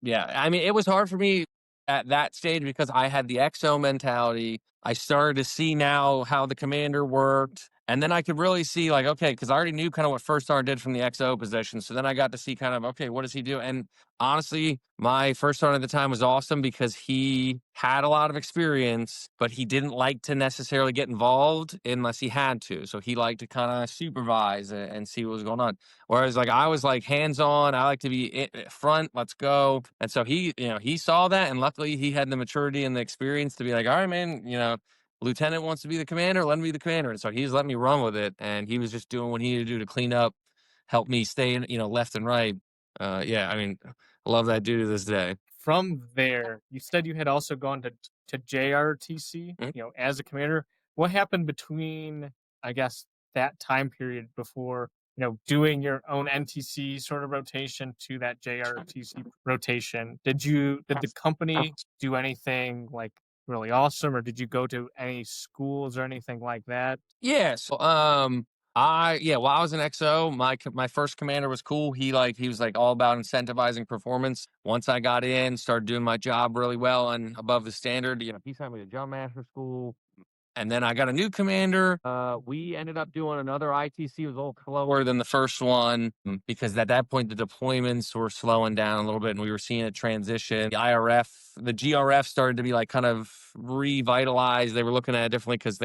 Yeah, I mean, it was hard for me at that stage because I had the XO mentality. I started to see now how the commander worked. And then I could really see, like, okay, because I already knew kind of what First Sergeant did from the XO position. So then I got to see kind of, okay, what does he do? And honestly, my First Sergeant at the time was awesome because he had a lot of experience, but he didn't like to necessarily get involved unless he had to. So he liked to kind of supervise and see what was going on. Whereas like I was like hands on, I like to be front, let's go. And so he saw that, and luckily he had the maturity and the experience to be like, all right, man, lieutenant wants to be the commander, let him be the commander. And so he's let me run with it, and he was just doing what he needed to do to clean up, help me stay in, left and right. Yeah, I mean, I love that dude to this day. From there, you said you had also gone to JRTC, Mhm. as a commander. What happened between, I guess, that time period before, doing your own NTC sort of rotation to that JRTC rotation? Did the company do anything like really awesome, or did you go to any schools or anything like that? Yeah. So, while I was an XO, my first commander was cool. He was like all about incentivizing performance. Once I got in, started doing my job really well and above the standard, he sent me to jump master school. And then I got a new commander. We ended up doing another ITC. It was a little slower than the first one because at that point the deployments were slowing down a little bit, and we were seeing a transition. The GRF started to be like kind of revitalized. They were looking at it differently because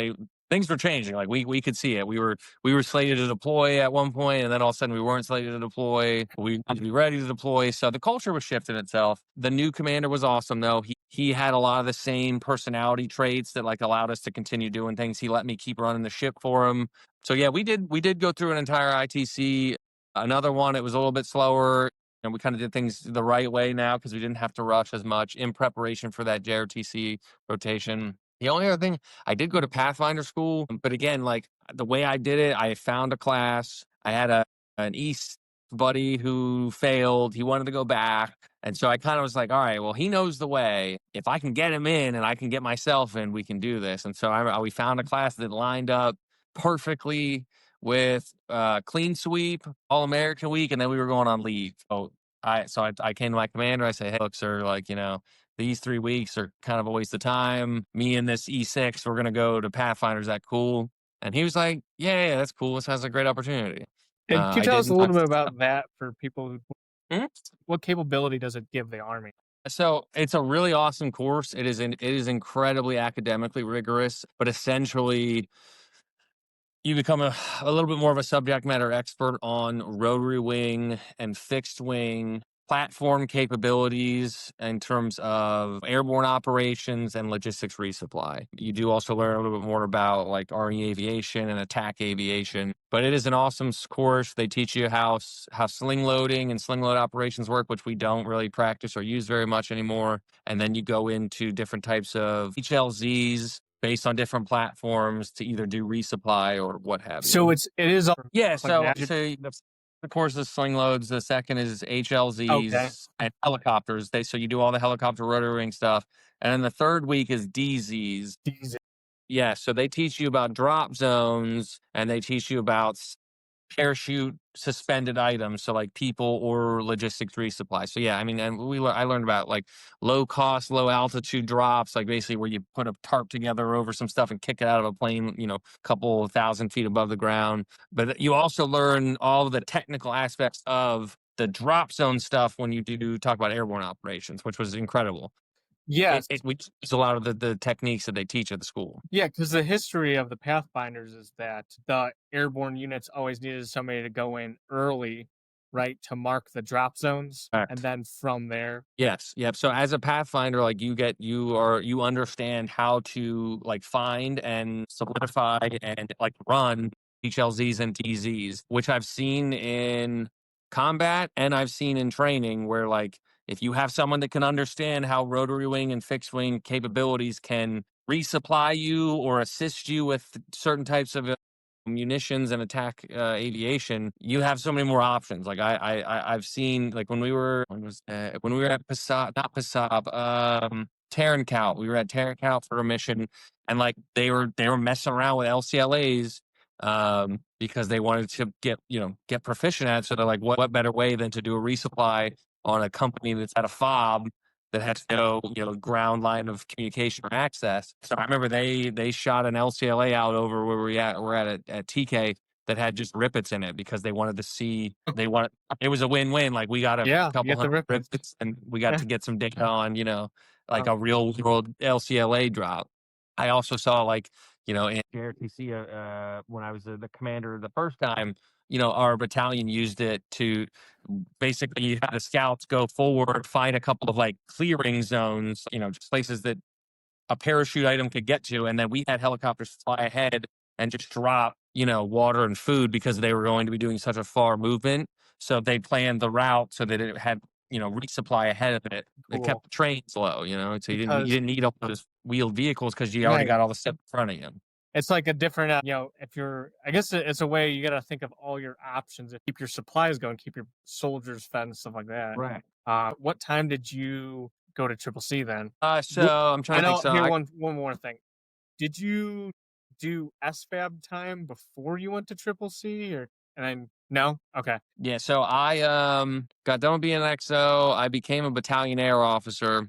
things were changing. Like we could see it. We were slated to deploy at one point, and then all of a sudden we weren't slated to deploy. We had to be ready to deploy. So the culture was shifting itself. The new commander was awesome though. he had a lot of the same personality traits that like allowed us to continue doing things. He let me keep running the ship for him. So yeah, we did go through an entire ITC. Another one, it was a little bit slower, and we kind of did things the right way now because we didn't have to rush as much in preparation for that JRTC rotation. The only other thing, I did go to Pathfinder school, but again, like the way I did it, I found a class. I had an East buddy who failed. He wanted to go back. And so I kind of was like, all right, well, he knows the way. If I can get him in and I can get myself in, we can do this. And so we found a class that lined up perfectly with clean sweep, All American week, and then we were going on leave. So I came to my commander. I said, hey, look, sir, like, these 3 weeks are kind of a waste of time. Me and this E6, we're going to go to Pathfinder. Is that cool? And he was like, yeah, that's cool. This sounds like a great opportunity. And can you I tell us a didn't. little bit about that for people who, Mhm. what capability does it give the Army? So it's a really awesome course. It is incredibly academically rigorous, but essentially you become a little bit more of a subject matter expert on rotary wing and fixed wing platform capabilities in terms of airborne operations and logistics resupply. You do also learn a little bit more about like Army aviation and attack aviation, but it is an awesome course. They teach you how sling loading and sling load operations work, which we don't really practice or use very much anymore. And then you go into different types of HLZs based on different platforms to either do resupply or what have you. So it is Yeah, like an so the course is sling loads. The second is okay. HLZs and helicopters. So you do all the helicopter rotary wing stuff, and then the third week is DZs. These- Yeah, so they teach you about drop zones and they teach you about parachute suspended items, so like people or logistics resupply. So yeah, I mean, and I learned about like low cost, low altitude drops, like basically where you put a tarp together over some stuff and kick it out of a plane, a couple thousand feet above the ground. But you also learn all of the technical aspects of the drop zone stuff when you do talk about airborne operations, which was incredible. Yes. We use a lot of the techniques that they teach at the school. Yeah, because the history of the Pathfinders is that the airborne units always needed somebody to go in early, right, to mark the drop zones, and Correct. then from there. Yes. Yep. So as a Pathfinder, like you understand how to like find and solidify and like run HLZs and TZs, which I've seen in combat and I've seen in training where like if you have someone that can understand how rotary wing and fixed wing capabilities can resupply you or assist you with certain types of munitions and attack aviation, you have so many more options. Like I've seen like when we were at Passab, not Passab, Tarankout. We were at Tarankout for a mission, and like they were messing around with LCLAs because they wanted to get proficient at it. So they're like, what better way than to do a resupply on a company that's at a fob that has no ground line of communication or access. So I remember they shot an LCLA out over where we're at TK that had just rippets in it because they wanted to see it was a win-win. Like we got a Yeah, you couple get the hundred rippets. rippets and we got to get some data on like Uh, a real world LCLA drop. I also saw like in JRTC when I was the commander the first time, our battalion used it to basically you have the scouts go forward, find a couple of like clearing zones, just places that a parachute item could get to. And then we had helicopters fly ahead and just drop, water and food because they were going to be doing such a far movement. So they planned the route so that it had, resupply ahead of it. It cool. kept the trains low, so you Because didn't need all those wheeled vehicles because you already right, got all the stuff in front of you. it's like a different, if you're, I guess it's a way you got to think of all your options and keep your supplies going, keep your soldiers fed and stuff like that. Right. What time did you go to Triple C then? So I'm trying I to think. know. So Here, I one more thing. Did you do SFAB time before you went to Triple C, or and then no? Okay, Yeah, so I got done with being an XO. I became a battalion air officer,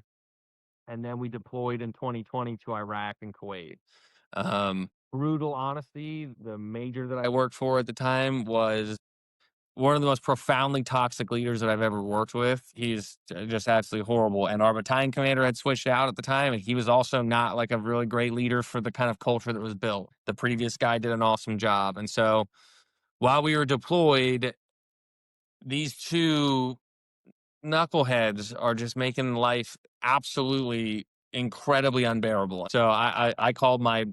and then we deployed in 2020 to Iraq and Kuwait. Brutal honesty, the major that I worked for at the time was one of the most profoundly toxic leaders that I've ever worked with. He's just absolutely horrible. And our battalion commander had switched out at the time, and he was also not like a really great leader for the kind of culture that was built. The previous guy did an awesome job. And so while we were deployed, these two knuckleheads are just making life absolutely incredibly unbearable. So I called my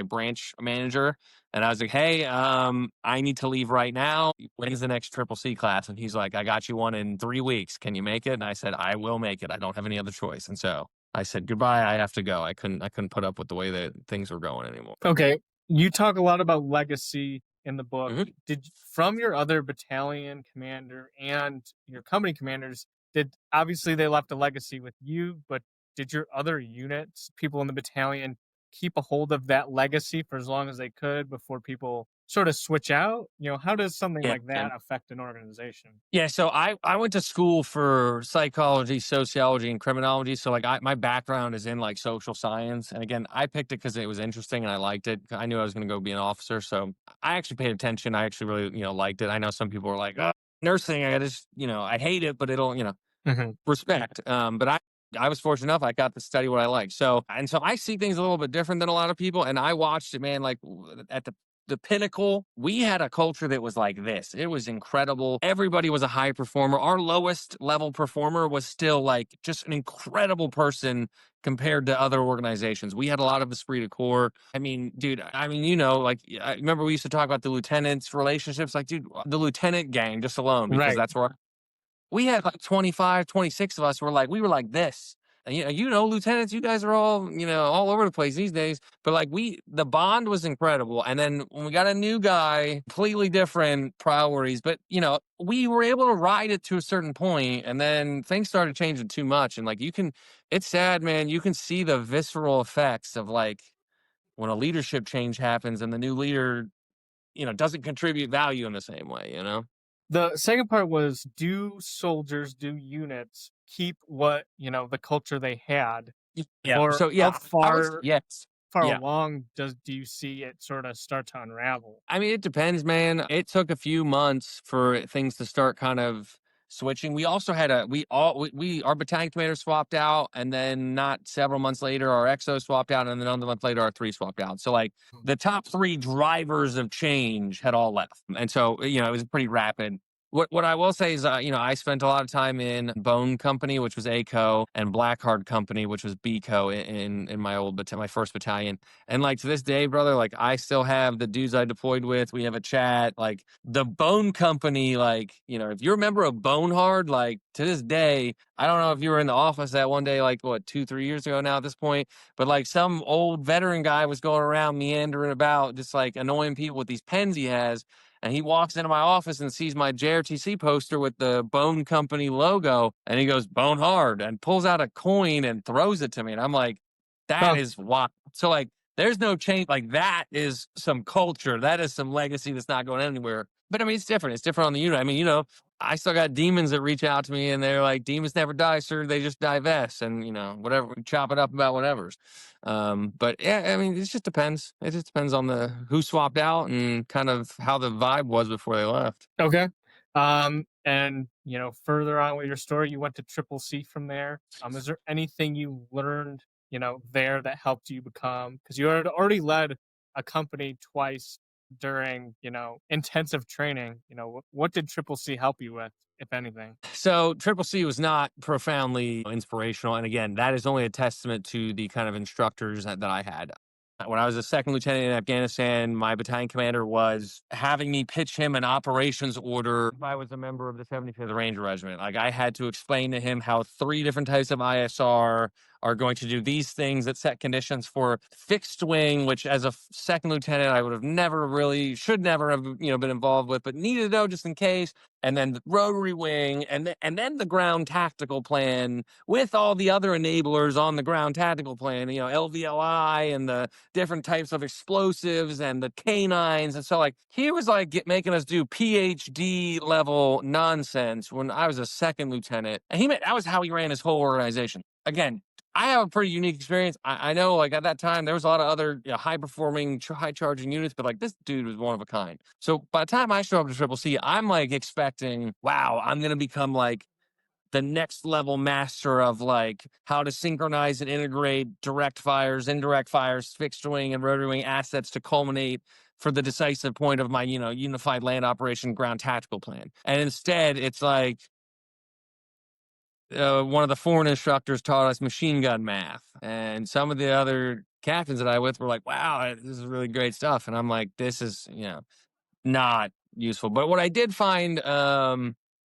branch manager and I was like, hey, I need to leave right now. When's the next triple C class? And he's like, I got you one in 3 weeks. Can you make it? And I said, I will make it. I don't have any other choice. And so I said, goodbye. I have to go. I couldn't put up with the way that things were going anymore. Okay. You talk a lot about legacy in the book. Mhm. Did from your other battalion commander and your company commanders, did obviously they left a legacy with you, but did your other units, people in the battalion, keep a hold of that legacy for as long as they could before people sort of switch out? How does something Yeah. like that affect an organization? Yeah, so I went to school for psychology, sociology, and criminology. So like my background is in like social science, and again, I picked it because it was interesting and I liked it. I knew I was going to go be an officer, so I actually paid attention. I actually really liked it. I know some people are like, oh, nursing, I just I hate it, but it'll Hmm. respect. But I was fortunate enough I got to study what I like. So I see things a little bit different than a lot of people. And I watched it, man. Like at the pinnacle, we had a culture that was like this. It was incredible. Everybody was a high performer. Our lowest level performer was still like just an incredible person compared to other organizations. We had a lot of esprit de corps. I mean, dude, like I remember we used to talk about the lieutenants' relationships. Like, dude, the lieutenant gang just alone, because Right. that's where we had like 25, 26 of us we were like this. And lieutenants, you guys are all over the place these days. But like the bond was incredible. And then when we got a new guy, completely different priorities, but we were able to ride it to a certain point, and then things started changing too much. And like it's sad, man. You can see the visceral effects of like when a leadership change happens and the new leader, doesn't contribute value in the same way. The second part was, do units keep what, the culture they had? Yeah. Or So how yeah, I would yes. far Yeah. along do you see it sort of start to unravel? I mean, it depends, man. It took a few months for things to start kind of switching. We also had our battalion commander swapped out, and then not several months later, our XO swapped out, and then another month later, our three swapped out. So like the top three drivers of change had all left, and so it was pretty rapid. What I will say is, I spent a lot of time in Bone Company, which was ACO, and Blackheart Company, which was BCO in my my first battalion. And like to this day, brother, like I still have the dudes I deployed with. We have a chat. Like the Bone Company, like, if you're a member of Bonehard, like to this day, I don't know if you were in the office that one day, like what, 2, 3 years ago now at this point, but like some old veteran guy was going around meandering about, just like annoying people with these pens he has. And he walks into my office and sees my JRTC poster with the Bone Company logo. And he goes, Bone Hard, and pulls out a coin and throws it to me. And I'm like, that Huh. is wild. So like, there's no change. Like that is some culture. That is some legacy that's not going anywhere. But I mean, it's different. It's different on the unit. I mean, I still got demons that reach out to me and they're like, demons never die, sir. They just divest. And, whatever, we chop it up about whatever's. But yeah, I mean, it just depends. It just depends on the who swapped out and kind of how the vibe was before they left. Okay. And further on with your story, you went to Triple C from there. Is there anything you learned, there that helped you become, because you had already led a company twice during, intensive training. What did Triple C help you with, if anything? So Triple C was not profoundly inspirational. And again, that is only a testament to the kind of instructors that I had. When I was a second lieutenant in Afghanistan, my battalion commander was having me pitch him an operations order. If I was a member of the 75th Ranger Regiment, like I had to explain to him how 3 different types of ISR are going to do these things that set conditions for fixed wing, which as a second lieutenant, I would have never really, should never have, been involved with, but needed to know just in case. And then the rotary wing, and then the ground tactical plan with all the other enablers on the ground tactical plan, LVLI and the different types of explosives and the canines. And so like he was like making us do PhD level nonsense when I was a second lieutenant. And that was how he ran his whole organization. Again, I have a pretty unique experience. I know, like at that time, there was a lot of other high performing, high charging units, but like this dude was one of a kind. So by the time I show up to Triple C, I'm like expecting, wow, I'm gonna become like the next level master of like how to synchronize and integrate direct fires, indirect fires, fixed wing and rotary wing assets to culminate for the decisive point of my, unified land operation ground tactical plan. And instead, it's like one of the foreign instructors taught us machine gun math, and some of the other captains that I with were like, "Wow, this is really great stuff," and I'm like, "This is not useful." But what I did find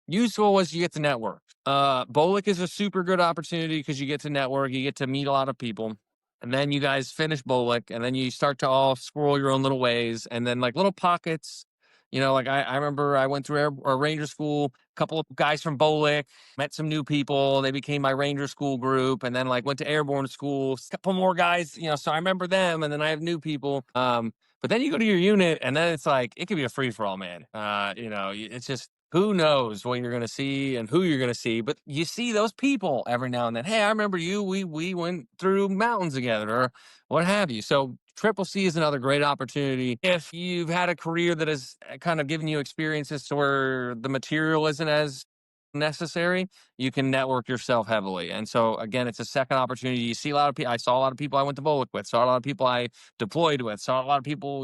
useful was you get to network. Bolic is a super good opportunity because you get to network, you get to meet a lot of people. And then you guys finish Bolic, and then you start to all squirrel your own little ways, and then like little pockets. Like I remember I went through or Ranger School, a couple of guys from Bolic, met some new people. They became my Ranger School group, and then like went to Airborne School, a couple more guys, so I remember them, and then I have new people. But then you go to your unit, and then it's like it could be a free for all, man. It's just who knows what you're going to see and who you're going to see, but you see those people every now and then. Hey, I remember you. We went through mountains together, or what have you. So Triple C is another great opportunity if you've had a career that has kind of given you experiences to where the material isn't as necessary. You can network yourself heavily, and so again, it's a second opportunity. You see a lot of people. I saw a lot of people I went to Bolic with. Saw a lot of people I deployed with. Saw a lot of people,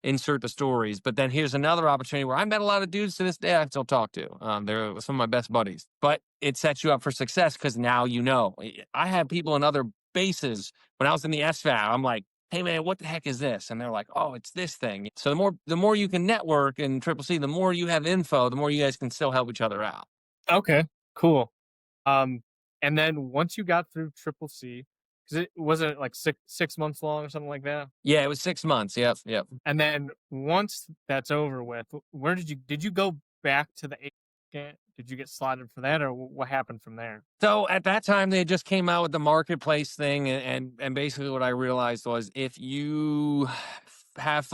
insert the stories. But then here's another opportunity where I met a lot of dudes to this day I still talk to. They're some of my best buddies. But it sets you up for success because now you know. I have people in other bases. When I was in the SVAB, I'm like, "Hey man, what the heck is this?" And they're like, "Oh, it's this thing." So the more you can network in Triple C, the more you have info, the more you guys can still help each other out. Okay, cool. Um, and then once you got through Triple C, because it wasn't like 6 months long or something like that. Yeah, it was 6 months. Yep, yep. And then once that's over with, where did you go back to the agent? Did you get slotted for that, or what happened from there? So at that time, they just came out with the marketplace thing, and basically what I realized was if you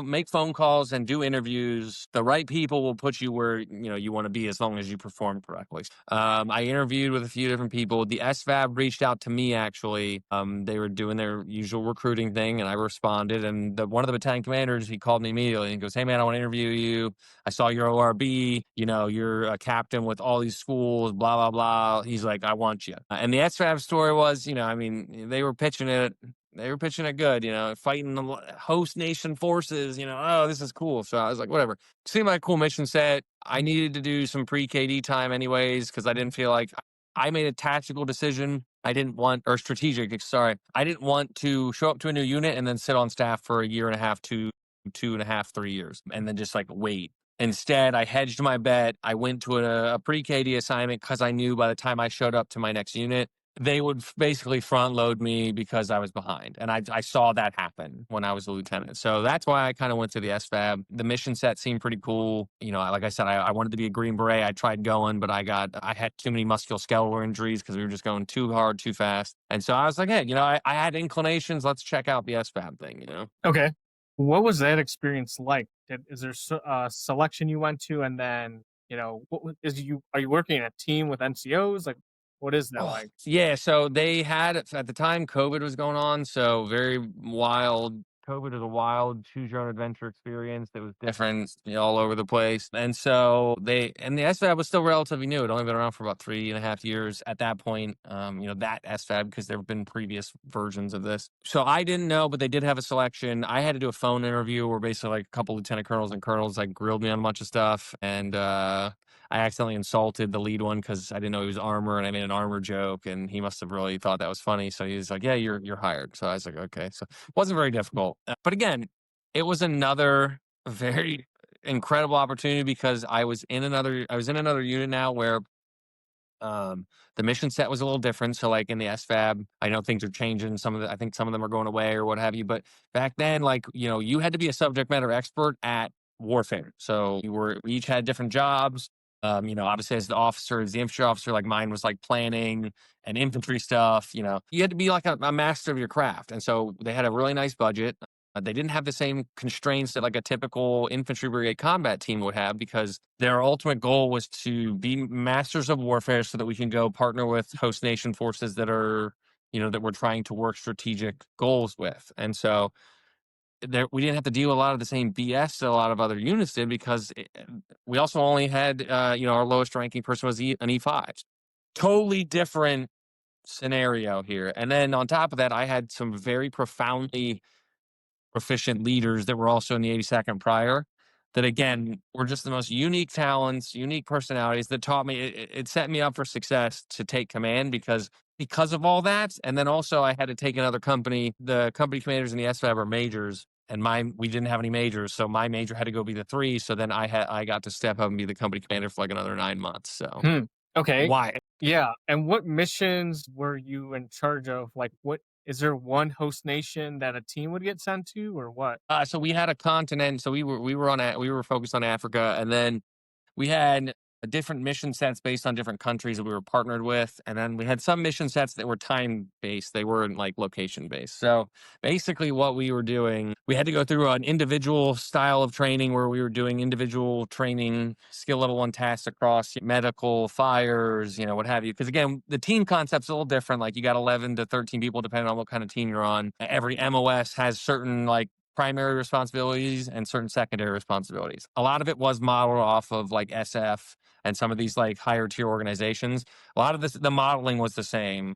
make phone calls and do interviews, the right people will put you where you want to be as long as you perform correctly. I interviewed with a few different people. The SVAB reached out to me actually. They were doing their usual recruiting thing, and I responded. And one of the battalion commanders, he called me immediately and goes, "Hey man, I want to interview you. I saw your ORB. You're a captain with all these schools, blah, blah, blah." He's like, "I want you." And the SFAB story was, they were pitching it. They were pitching it good, fighting the host nation forces, "Oh, this is cool." So I was like, whatever. Seemed like a cool mission set. I needed to do some pre-KD time anyways, because I didn't feel like I made a tactical decision. I didn't want, or strategic, sorry. I didn't want to show up to a new unit and then sit on staff for a year and a half, 2.5, 3 years, and then just like wait. Instead, I hedged my bet. I went to a pre-KD assignment because I knew by the time I showed up to my next unit, they would basically front load me because I was behind. And I saw that happen when I was a lieutenant. So that's why I kind of went to the SFAB. The mission set seemed pretty cool. Like I said, I wanted to be a Green Beret. I tried going, but I had too many musculoskeletal injuries because we were just going too hard, too fast. And so I was like, hey, I had inclinations. Let's check out the SFAB thing. Okay. What was that experience like? Is there a selection you went to, and then are you working in a team with NCOs? Like, what is that Oh, like? yeah. So they had at the time COVID was going on, so very wild. COVID is a wild choose your own adventure experience that was different all over the place. And so the SFAB was still relatively new. It only been around for about 3.5 years at that point. That SFAB, because there have been previous versions of this. So I didn't know, but they did have a selection. I had to do a phone interview where basically like a couple lieutenant colonels and colonels like grilled me on a bunch of stuff. And I accidentally insulted the lead one because I didn't know he was armor, and I made an armor joke, and he must have really thought that was funny. So he was like, "Yeah, you're hired." So I was like, "Okay." So it wasn't very difficult, but again, it was another very incredible opportunity because I was in another unit now where the mission set was a little different. So like in the SFAB, I know things are changing. I think some of them are going away or what have you. But back then, like, you had to be a subject matter expert at warfare. So we each had different jobs. Obviously as the infantry officer, like mine was like planning and infantry stuff, you had to be like a master of your craft. And so they had a really nice budget. They didn't have the same constraints that like a typical infantry brigade combat team would have because their ultimate goal was to be masters of warfare so that we can go partner with host nation forces that are, that we're trying to work strategic goals with. And so we didn't have to deal with a lot of the same BS that a lot of other units did because we also only had, our lowest ranking person was an E5. Totally different scenario here. And then on top of that, I had some very profoundly proficient leaders that were also in the 82nd prior that again were just the most unique talents, unique personalities that taught me. It set me up for success to take command because of all that. And then also I had to take another company. The company commanders in the SFAB are majors, and we didn't have any majors, so my major had to go be the three. So then I got to step up and be the company commander for like another 9 months. So Hmm. Okay. why? Yeah. And what missions were you in charge of? Like, what is there one host nation that a team would get sent to, or what? So we had a continent. So we were focused on Africa, and then we had different mission sets based on different countries that we were partnered with. And then we had some mission sets that were time based. They weren't like location based. So basically, what we were doing, we had to go through an individual style of training where we were doing individual training, skill level one tasks across medical, fires, what have you. Because again, the team concept's a little different. Like you got 11 to 13 people, depending on what kind of team you're on. Every MOS has certain like primary responsibilities and certain secondary responsibilities. A lot of it was modeled off of like SF and some of these like higher tier organizations. A lot of the modeling was the same.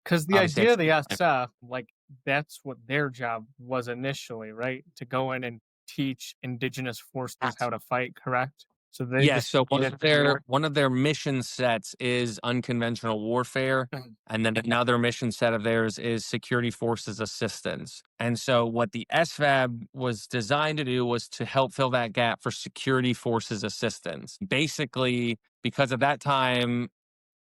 Because the Obviously, idea of the SF, like, that's what their job was initially, right? To go in and teach indigenous forces how to fight, correct? So they yes. just So needed more. one of their mission sets is unconventional warfare, Mhm. and then another mission set of theirs is security forces assistance. And so what the SFAB was designed to do was to help fill that gap for security forces assistance. Basically, because at that time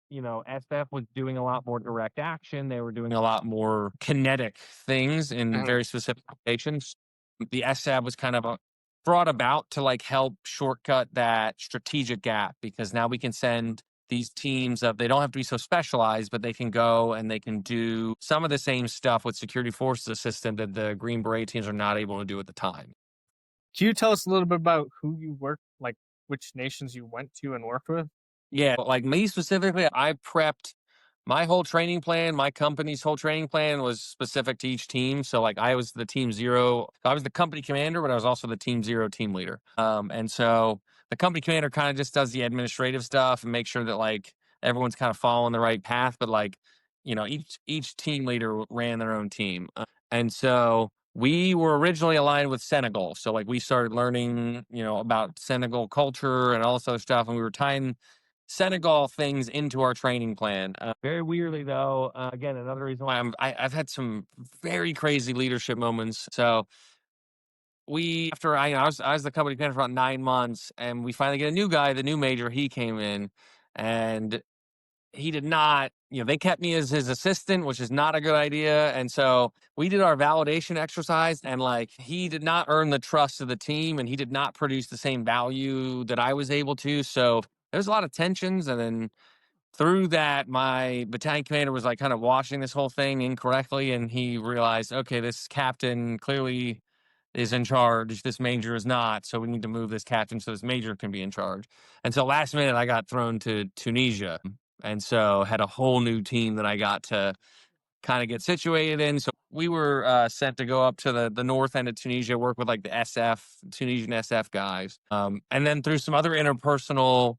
SF was doing a lot more direct action. They were doing a lot more kinetic things in Mhm. very specific locations. The SAB was kind of brought about to like help shortcut that strategic gap because now we can send these teams of they don't have to be so specialized, but they can go and they can do some of the same stuff with security forces assistant that the Green Beret teams are not able to do at the time. Can you tell us a little bit about who you worked, like which nations you went to and worked with? Yeah, but like me specifically, I prepped my whole training plan. My company's whole training plan was specific to each team. So like I was the team zero. I was the company commander, but I was also the team zero team leader. And so the company commander kind of just does the administrative stuff and make sure that like everyone's kind of following the right path. But like, each team leader ran their own team. And so we were originally aligned with Senegal. So like we started learning, about Senegal culture and all this other stuff. And we were tying Senegal things into our training plan. Very weirdly, though, again, another reason why I've had some very crazy leadership moments. So after I was the company commander for about 9 months, and we finally get a new guy, the new major. He came in, and he did not. They kept me as his assistant, which is not a good idea. And so we did our validation exercise, and like he did not earn the trust of the team, and he did not produce the same value that I was able to. So there's a lot of tensions, and then through that, my battalion commander was like kind of watching this whole thing incorrectly, and he realized, okay, this captain clearly is in charge. This major is not, so we need to move this captain so this major can be in charge. And so last minute, I got thrown to Tunisia, and so had a whole new team that I got to kind of get situated in. So we were sent to go up to the north end of Tunisia, work with like the Tunisian SF guys, and then through some other interpersonal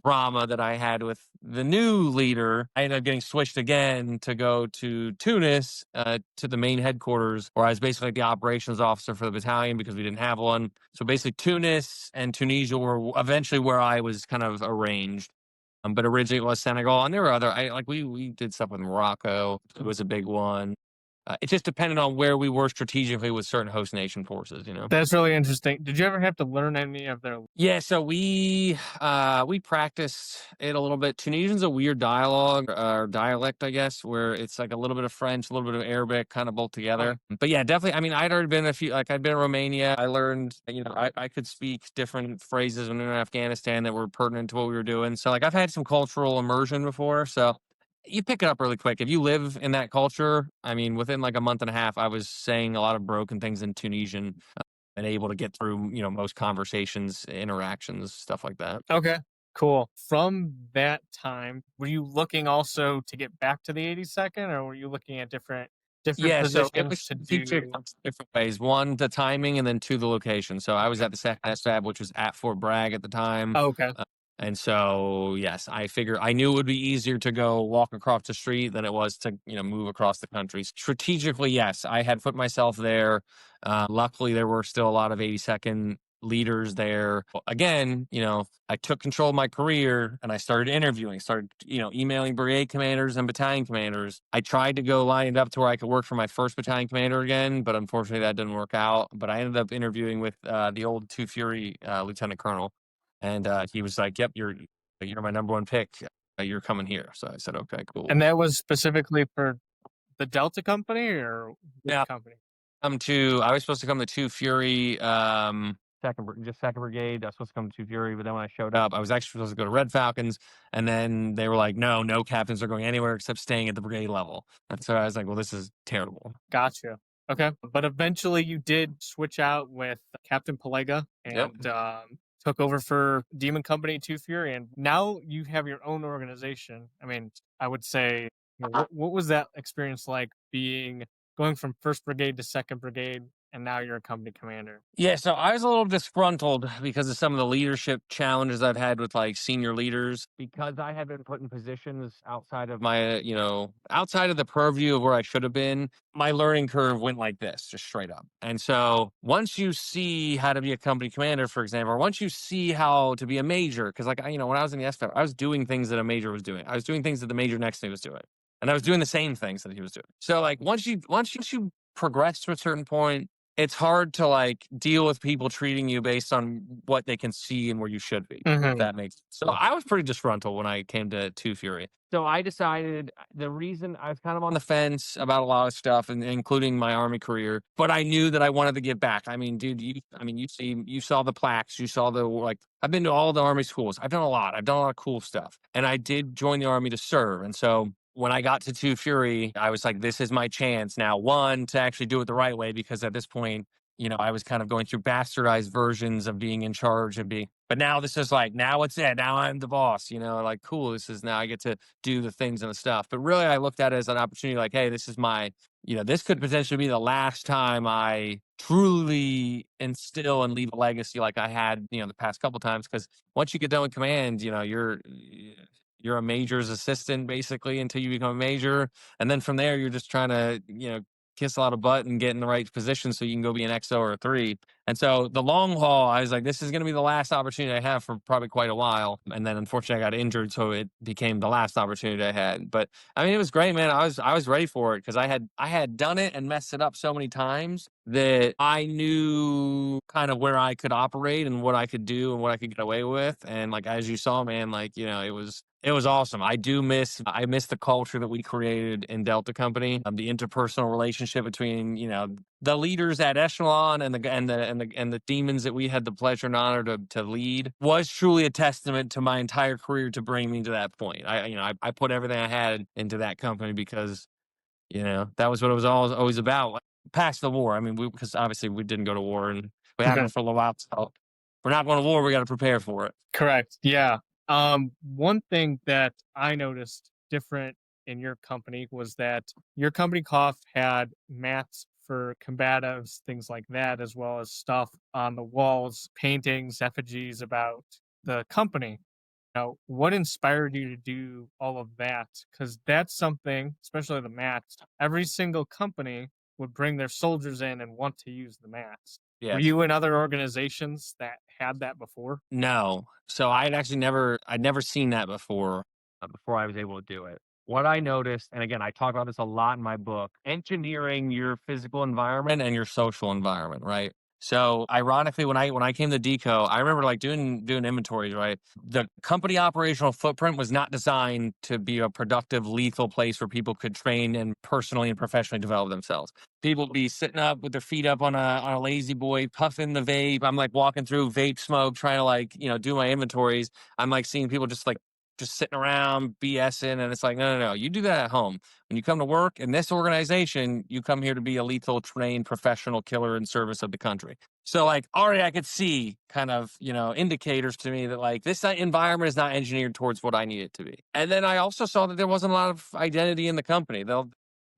drama that I had with the new leader, I ended up getting switched again to go to Tunis, to the main headquarters, where I was basically the operations officer for the battalion because we didn't have one. So basically, Tunis and Tunisia were eventually where I was kind of arranged. But originally it was Senegal, and there were other. We did stuff with Morocco. It was a big one. It just depended on where we were strategically with certain host nation forces. That's really interesting. Did you ever have to learn any of their? Yeah, so we practiced it a little bit. Tunisian's a weird dialogue or dialect, I guess, where it's like a little bit of French, a little bit of Arabic, kind of both together. But yeah, definitely. I mean, I'd already been I'd been in Romania. I learned, I could speak different phrases when we were in Afghanistan that were pertinent to what we were doing. So like, I've had some cultural immersion before, so you pick it up really quick. If you live in that culture, I mean, within like a month and a half, I was saying a lot of broken things in Tunisian and able to get through, most conversations, interactions, stuff like that. Okay, cool. From that time, were you looking also to get back to the 82nd, or were you looking at different Yeah, so it was positions to strategic do? different ways. One, the timing, and then two, the location. So I was at the second SFAB, which was at Fort Bragg at the time. Oh, okay. And so, yes, I knew it would be easier to go walk across the street than it was to, move across the country. Strategically, yes, I had put myself there. Luckily, there were still a lot of 82nd leaders there. Well, again, I took control of my career and I started interviewing, started, emailing brigade commanders and battalion commanders. I tried to go line it up to where I could work for my first battalion commander again, but unfortunately that didn't work out. But I ended up interviewing with the old Two Fury lieutenant colonel, and he was like, "Yep, you're my number one pick. You're coming here." So I said, "Okay, cool." And that was specifically for the Delta company or which Yeah, company? I was supposed to come to Two Fury, second brigade. I was supposed to come to Two Fury, but then when I showed up, I was actually supposed to go to Red Falcons, and then they were like, no captains are going anywhere except staying at the brigade level. And so I was like, well, this is terrible. Gotcha. Okay. But eventually you did switch out with Captain Pelega Yep. and took over for Demon Company 2 Fury. And now you have your own organization. I mean, I would say, what was that experience like going from 1st Brigade to 2nd Brigade and now you're a company commander? Yeah, so I was a little disgruntled because of some of the leadership challenges I've had with like senior leaders because I had been put in positions outside of my, outside of the purview of where I should have been. My learning curve went like this, just straight up. And so once you see how to be a company commander, for example, or once you see how to be a major, because like, when I was in the SFAB, I was doing things that a major was doing. I was doing things that the major next to me was doing. And I was doing the same things that he was doing. So like once you progress to a certain point, it's hard to like deal with people treating you based on what they can see and where you should be. If that makes sense. So I was pretty disgruntled when I came to Two Fury. So I decided the reason I was kind of on the fence about a lot of stuff, and including my Army career, but I knew that I wanted to give back. I mean, dude, you saw the plaques, you saw the like. I've been to all the Army schools. I've done a lot. I've done a lot of cool stuff, and I did join the Army to serve. And so when I got to Two Fury, I was like, this is my chance now, one, to actually do it the right way, because at this point, I was kind of going through bastardized versions of being in charge and but now this is like, now it's it. Now I'm the boss, like, cool. This is now I get to do the things and the stuff. But really, I looked at it as an opportunity like, hey, this is this could potentially be the last time I truly instill and leave a legacy like I had, the past couple times. Because once you get done with command, you're a major's assistant basically until you become a major. And then from there, you're just trying to, kiss a lot of butt and get in the right position so you can go be an XO or a 3. And so the long haul, I was like, this is going to be the last opportunity I have for probably quite a while. And then unfortunately I got injured, so it became the last opportunity I had. But I mean, it was great, man. I was ready for it because I had done it and messed it up so many times that I knew kind of where I could operate and what I could do and what I could get away with. And like, as you saw, man, like, it was awesome. I miss the culture that we created in Delta Company. The interpersonal relationship between, the leaders at Echelon and the demons that we had the pleasure and honor to lead was truly a testament to my entire career to bring me to that point. I put everything I had into that company because, that was what it was always about. Past the war. I mean, because obviously we didn't go to war and we haven't for a little while. So we're not going to war. We got to prepare for it. Correct. Yeah. One thing that I noticed different in your company was that your company cough had mats for combatives, things like that, as well as stuff on the walls, paintings, effigies about the company. Now, what inspired you to do all of that? Because that's something, especially the mats, every single company would bring their soldiers in and want to use the mats. Were Yes. you in other organizations that had that before? No. So I'd never seen that before I was able to do it. What I noticed, and again, I talk about this a lot in my book, engineering your physical environment and your social environment, right? So ironically, when I came to Deco, I remember like doing inventories, right? The company operational footprint was not designed to be a productive, lethal place where people could train and personally and professionally develop themselves. People would be sitting up with their feet up on a lazy boy, puffing the vape. I'm like walking through vape smoke, trying to like, do my inventories. I'm like seeing people just sitting around BSing. And it's like, no. You do that at home. When you come to work in this organization, you come here to be a lethal trained professional killer in service of the country. So like already I could see kind of, indicators to me that like this environment is not engineered towards what I need it to be. And then I also saw that there wasn't a lot of identity in the company.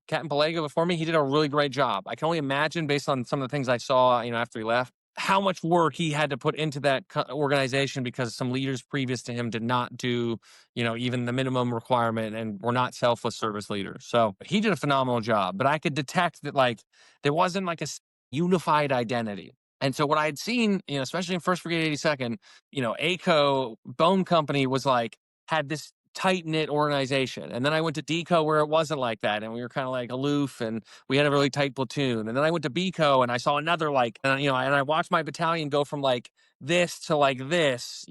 Captain Pelega before me, he did a really great job. I can only imagine based on some of the things I saw, after he left, how much work he had to put into that organization because some leaders previous to him did not do, even the minimum requirement and were not selfless service leaders. So he did a phenomenal job, but I could detect that like there wasn't like a unified identity. And so what I had seen, especially in First Brigade 82nd, ACO Bone Company was like had this tight knit organization, and then I went to DCO where it wasn't like that, and we were kind of like aloof, and we had a really tight platoon. And then I went to BCO, and I saw another like, and I watched my battalion go from like this to like this,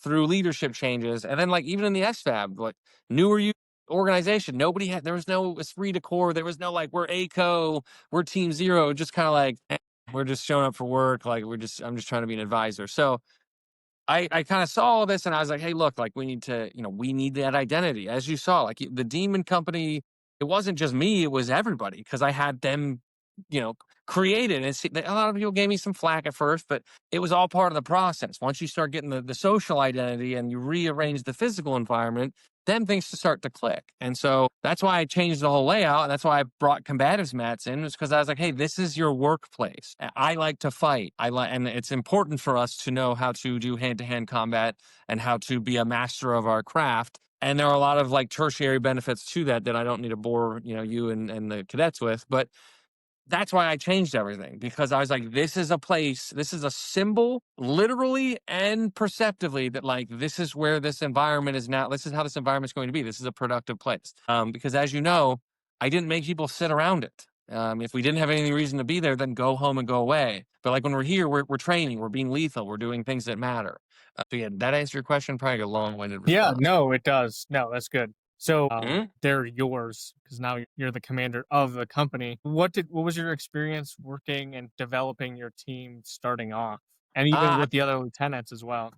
through leadership changes, and then like even in the SFAB, like newer organization, nobody had, there was no esprit de corps, there was no like we're ACO, we're Team Zero, just kind of like we're just showing up for work. Like I'm just trying to be an advisor. So I kind of saw all this and I was like, hey, look, like we need to, we need that identity. As you saw, like the Demon Company, it wasn't just me, it was everybody because I had them, you know, created. And a lot of people gave me some flack at first, but it was all part of the process. Once you start getting the social identity and you rearrange the physical environment, then things start to click. And so that's why I changed the whole layout. And that's why I brought combatives mats in, was because I was like, hey, this is your workplace. I like to fight. And it's important for us to know how to do hand-to-hand combat and how to be a master of our craft. And there are a lot of like tertiary benefits to that I don't need to bore, you and the cadets with. But that's why I changed everything, because I was like, this is a place, this is a symbol, literally and perceptively, that like, this is where this environment is now. This is how this environment is going to be. This is a productive place. Because as you know, I didn't make people sit around it. If we didn't have any reason to be there, then go home and go away. But like when we're here, we're training, we're being lethal, we're doing things that matter. So yeah, that answer your question? Probably a long-winded Yeah, response. no, it does. No, that's good. So Mhm. they're yours because now you're the commander of the company. What was your experience working and developing your team starting off, and even Uh, with the other lieutenants as well?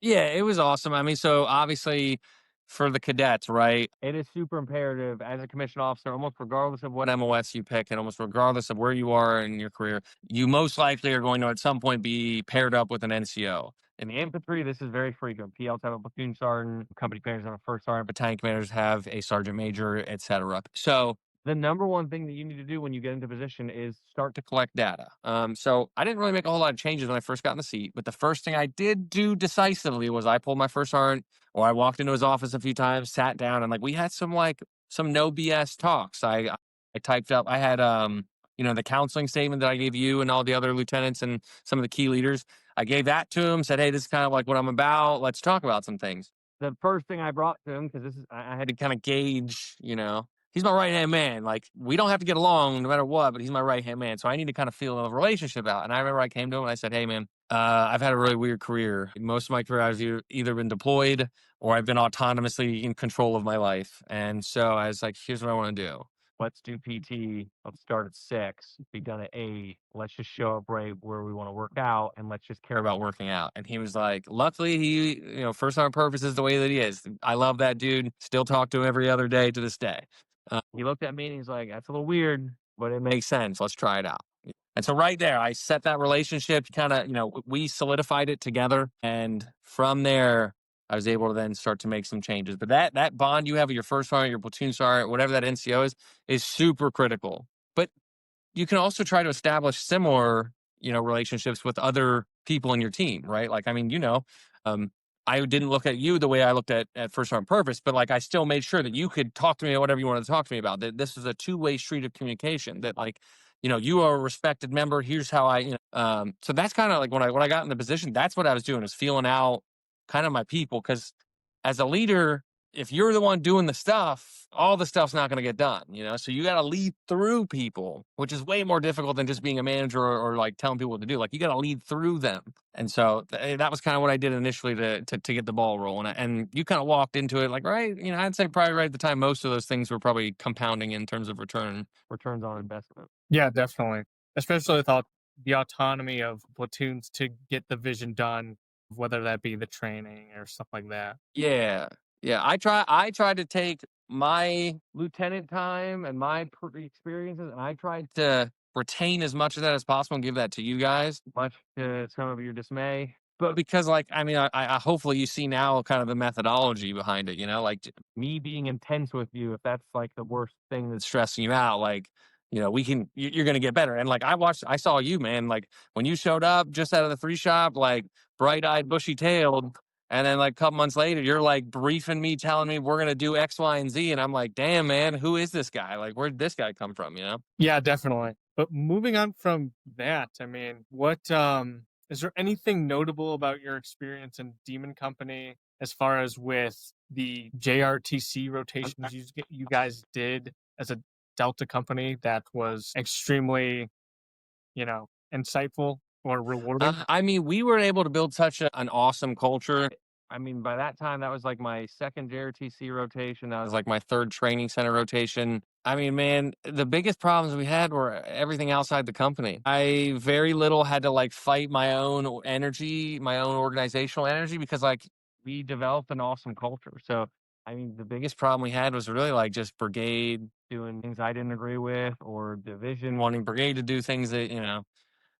Yeah, it was awesome. I mean, so obviously for the cadets, right? It is super imperative as a commissioned officer, almost regardless of what MOS you pick and almost regardless of where you are in your career, you most likely are going to at some point be paired up with an NCO. In the infantry, this is very frequent. PLs have a platoon sergeant, company commanders have a first sergeant, battalion commanders have a sergeant major, etc. So the number one thing that you need to do when you get into position is start to collect data. So I didn't really make a whole lot of changes when I first got in the seat, but the first thing I did do decisively was I pulled my first sergeant, or I walked into his office a few times, sat down, and like we had some no BS talks. I typed up. I had the counseling statement that I gave you and all the other lieutenants and some of the key leaders. I gave that to him. Said, hey, this is kind of like what I'm about. Let's talk about some things. The first thing I brought to him, because this is I had to kind of gauge, he's my right hand man. Like we don't have to get along no matter what, but he's my right hand man. So I need to kind of feel a relationship out. And I remember I came to him and I said, "Hey, man, I've had a really weird career. Most of my career, I've either been deployed or I've been autonomously in control of my life. And so I was like, here's what I want to do. Let's do PT. Let's start at 6, be done at 8. Let's just show up right where we want to work out, and let's just care about working out." And he was like, luckily, first on purpose is the way that he is. I love that dude. Still talk to him every other day to this day. He looked at me and he's like, that's a little weird, but it makes sense. Let's try it out. And so right there, I set that relationship kind of, we solidified it together. And from there, I was able to then start to make some changes. But that bond you have with your first sergeant, your platoon sergeant, whatever that NCO is super critical. But you can also try to establish similar, relationships with other people in your team, right? Like, I mean, um, I didn't look at you the way I looked at First on Purpose, but like I still made sure that you could talk to me about whatever you wanted to talk to me about. That this is a two-way street of communication. That like, you are a respected member. Here's how so that's kind of like when I got in the position, that's what I was doing, is feeling out kind of my people. Because as a leader, if you're the one doing the stuff, all the stuff's not going to get done, So you got to lead through people, which is way more difficult than just being a manager or like telling people what to do. Like you got to lead through them. And so that was kind of what I did initially to get the ball rolling. And you kind of walked into it like, right, I'd say probably right at the time, most of those things were probably compounding in terms of returns on investment. Yeah, definitely. Especially with the autonomy of platoons to get the vision done, whether that be the training or stuff like that. Yeah. Yeah. I tried to take my lieutenant time and my experiences, and I tried to retain as much of that as possible and give that to you guys, much to some of your dismay. But because, like, I mean, I hopefully you see now kind of the methodology behind it, like me being intense with you, if that's like the worst thing that's stressing you out, like, you're going to get better. And like, I saw you, man, like when you showed up just out of the free shop, like bright eyed, bushy tailed, And then like a couple months later, you're like briefing me, telling me we're gonna do X, Y, and Z, and I'm like, damn, man, who is this guy? Like, where'd this guy come from? You know? Yeah, definitely. But moving on from that, I mean, what is there anything notable about your experience in Demon Company as far as with the JRTC rotations you guys did as a Delta company that was extremely, insightful or rewarding? I mean, we were able to build such an awesome culture. I mean, by that time, that was like my second JRTC rotation. That was like my third training center rotation. I mean, man, the biggest problems we had were everything outside the company. I very little had to like fight my own energy, my own organizational energy, because like we developed an awesome culture. So, I mean, the biggest problem we had was really like just brigade doing things I didn't agree with, or division wanting brigade to do things that,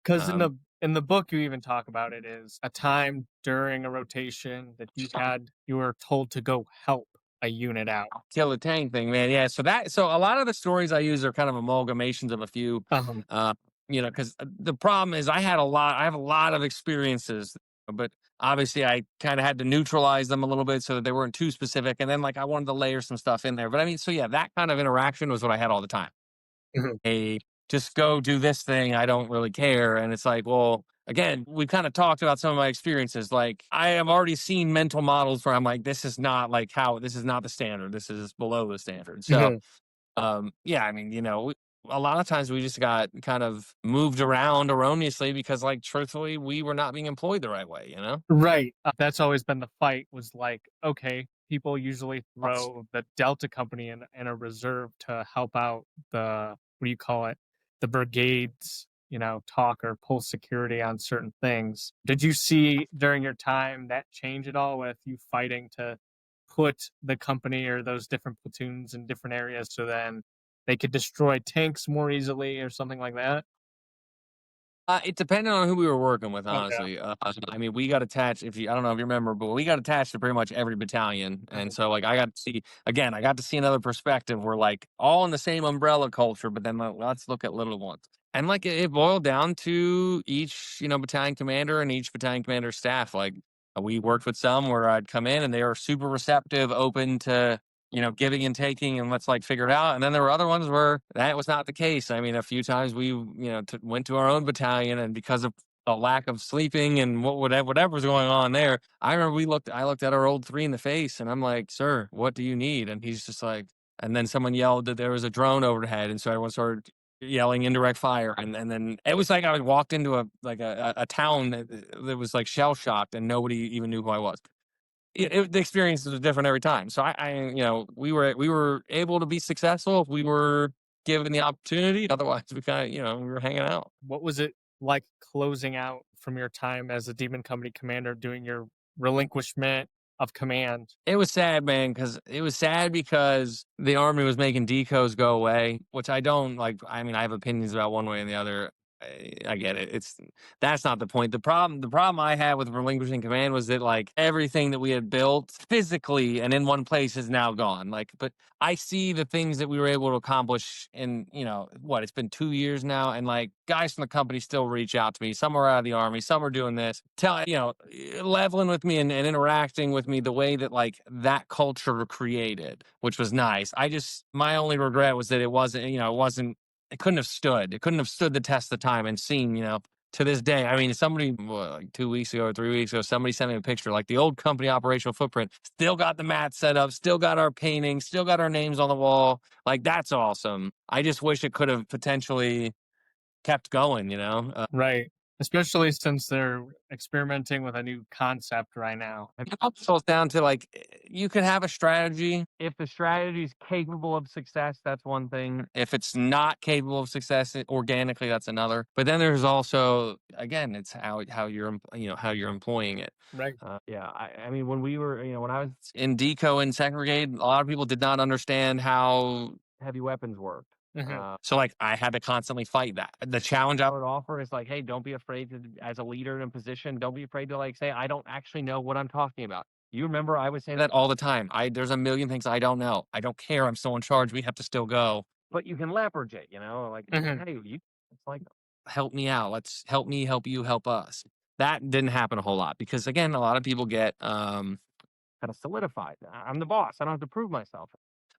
Because um, in the book you even talk about it is a time during a rotation that you were told to go help a unit out. kill the tank thing, man. Yeah. So a lot of the stories I use are kind of amalgamations of a few, Um, uh, because the problem is I have a lot of experiences, but obviously I kind of had to neutralize them a little bit so that they weren't too specific. And then like I wanted to layer some stuff in there. But I mean, so yeah, that kind of interaction was what I had all the time. mhm, Hey, just go do this thing. I don't really care. And it's like, well, again, we kind of talked about some of my experiences. Like, I have already seen mental models where I'm like, this is not the standard. This is below the standard. So, mhm. yeah, I mean, a lot of times we just got kind of moved around erroneously because, like, truthfully, we were not being employed the right way, you know? Right. That's always been the fight was like, okay, people usually throw the Delta company in a reserve to help out the, what do you call it? The brigades, talk or pull security on certain things. Did you see during your time that change at all with you fighting to put the company or those different platoons in different areas so then they could destroy tanks more easily or something like that? It depended on who we were working with, Oh yeah. honestly. I mean, we got attached. I don't know if you remember, but we got attached to pretty much every battalion, and Mhm. so like I got to see another perspective. We're like all in the same umbrella culture, but then let's look at little ones. And like it boiled down to each, battalion commander and each battalion commander staff. Like we worked with some where I'd come in and they were super receptive, open to giving and taking, and let's like figure it out. And then there were other ones where that was not the case. I mean, a few times we, went to our own battalion, and because of a lack of sleeping and whatever was going on there, I remember I looked at our old three in the face, and I'm like, "Sir, what do you need?" And he's just like, and then someone yelled that there was a drone overhead, and so everyone started yelling indirect fire, and then it was like I walked into a town that was like shell shocked, and nobody even knew who I was. The experiences are different every time. So we were able to be successful if we were given the opportunity. Otherwise, we kind of, we were hanging out. What was it like closing out from your time as a Demon Company commander doing your relinquishment of command? It was sad, man, because the army was making decos go away, which I don't like. I mean, I have opinions about one way and the other. I get it. That's not the point. The problem I had with relinquishing command was that like everything that we had built physically and in one place is now gone. Like, but I see the things that we were able to accomplish in, it's been 2 years now, and like guys from the company still reach out to me. Some are out of the army, some are doing this, leveling with me and interacting with me the way that like that culture created, which was nice. My only regret was that it couldn't have stood. It couldn't have stood the test of time and seen, to this day. I mean, like 2 weeks ago or 3 weeks ago, somebody sent me a picture. Like the old company operational footprint still got the mat set up, still got our painting, still got our names on the wall. Like that's awesome. I just wish it could have potentially kept going, Right. Especially since they're experimenting with a new concept right now. It boils down to like you could have a strategy. If the strategy is capable of success, that's one thing. If it's not capable of success organically, that's another. But then there's also again, it's how you're employing it. Right. Yeah, I mean when I was in deco in second brigade, a lot of people did not understand how heavy weapons worked. Mhm. So like I had to constantly fight that. The challenge I would offer is like, hey, don't be afraid to, as a leader in a position, don't be afraid to like say, I don't actually know what I'm talking about. You remember I would say that all the time. There's a million things I don't know. I don't care. I'm still in charge. We have to still go. But you can leverage it, like, Mhm. hey, it's like help me out. Let's help me help you help us. That didn't happen a whole lot because again, a lot of people get kind of solidified. I'm the boss. I don't have to prove myself.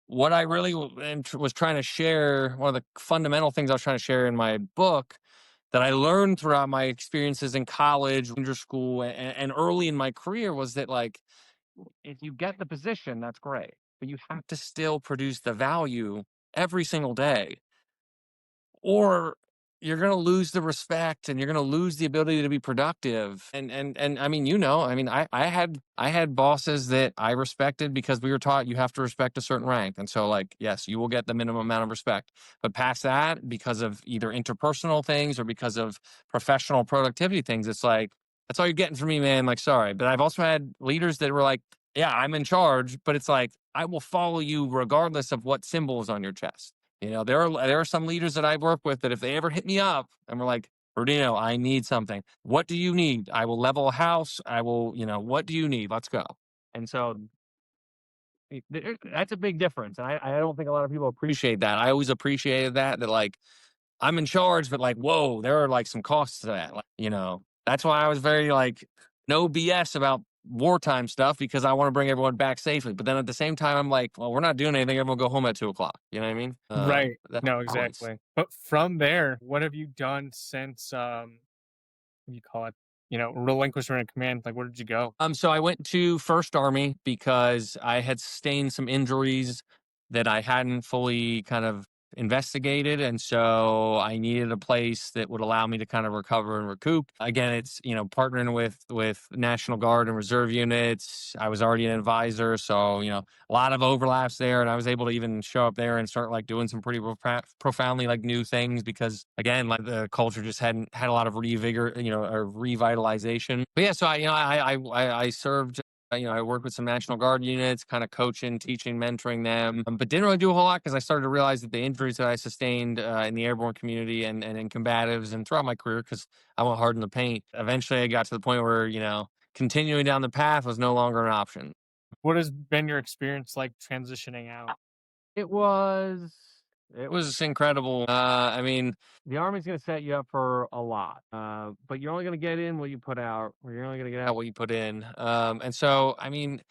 What I really was trying to share, one of the fundamental things I was trying to share in my book that I learned throughout my experiences in college, ranger school, and early in my career was that like if you get the position, that's great, but you have to still produce the value every single day, or you're going to lose the respect and you're going to lose the ability to be productive. And I mean, I mean, I had bosses that I respected because we were taught you have to respect a certain rank. And so like, yes, you will get the minimum amount of respect, but past that, because of either interpersonal things or because of professional productivity things, it's like, that's all you're getting from me, man. Like, sorry. But I've also had leaders that were like, yeah, I'm in charge, but it's like, I will follow you regardless of what symbol is on your chest. There are some leaders that I work with that if they ever hit me up and we're like, Rodino, I need something. What do you need? I will level a house. I will, what do you need? Let's go. And so that's a big difference. And I don't think a lot of people appreciate that. I always appreciated that like I'm in charge, but like, whoa, there are like some costs to that. Like, that's why I was very like no BS about wartime stuff because I want to bring everyone back safely. But then at the same time, I'm like, well, we're not doing anything. Everyone go home at 2 o'clock. You know what I mean? Right. That No, balance. exactly. But from there, what have you done since what do you call it? Relinquishment of command. Like, where did you go? So I went to First Army because I had sustained some injuries that I hadn't fully kind of investigated. And so I needed a place that would allow me to kind of recover and recoup. Again, it's, partnering with National Guard and Reserve units. I was already an advisor. So, a lot of overlaps there. And I was able to even show up there and start like doing some pretty profoundly like new things because again, like the culture just hadn't had a lot of revigor, or revitalization. But yeah, so I served. I worked with some National Guard units, kind of coaching, teaching, mentoring them, but didn't really do a whole lot because I started to realize that the injuries that I sustained in the airborne community and in combatives and throughout my career, because I went hard in the paint. Eventually, I got to the point where continuing down the path was no longer an option. What has been your experience like transitioning out? It was it was incredible. I mean, the Army's gonna set you up for a lot, but you're only gonna get in what you put out, or you're only gonna get out what you put in. And so, I mean,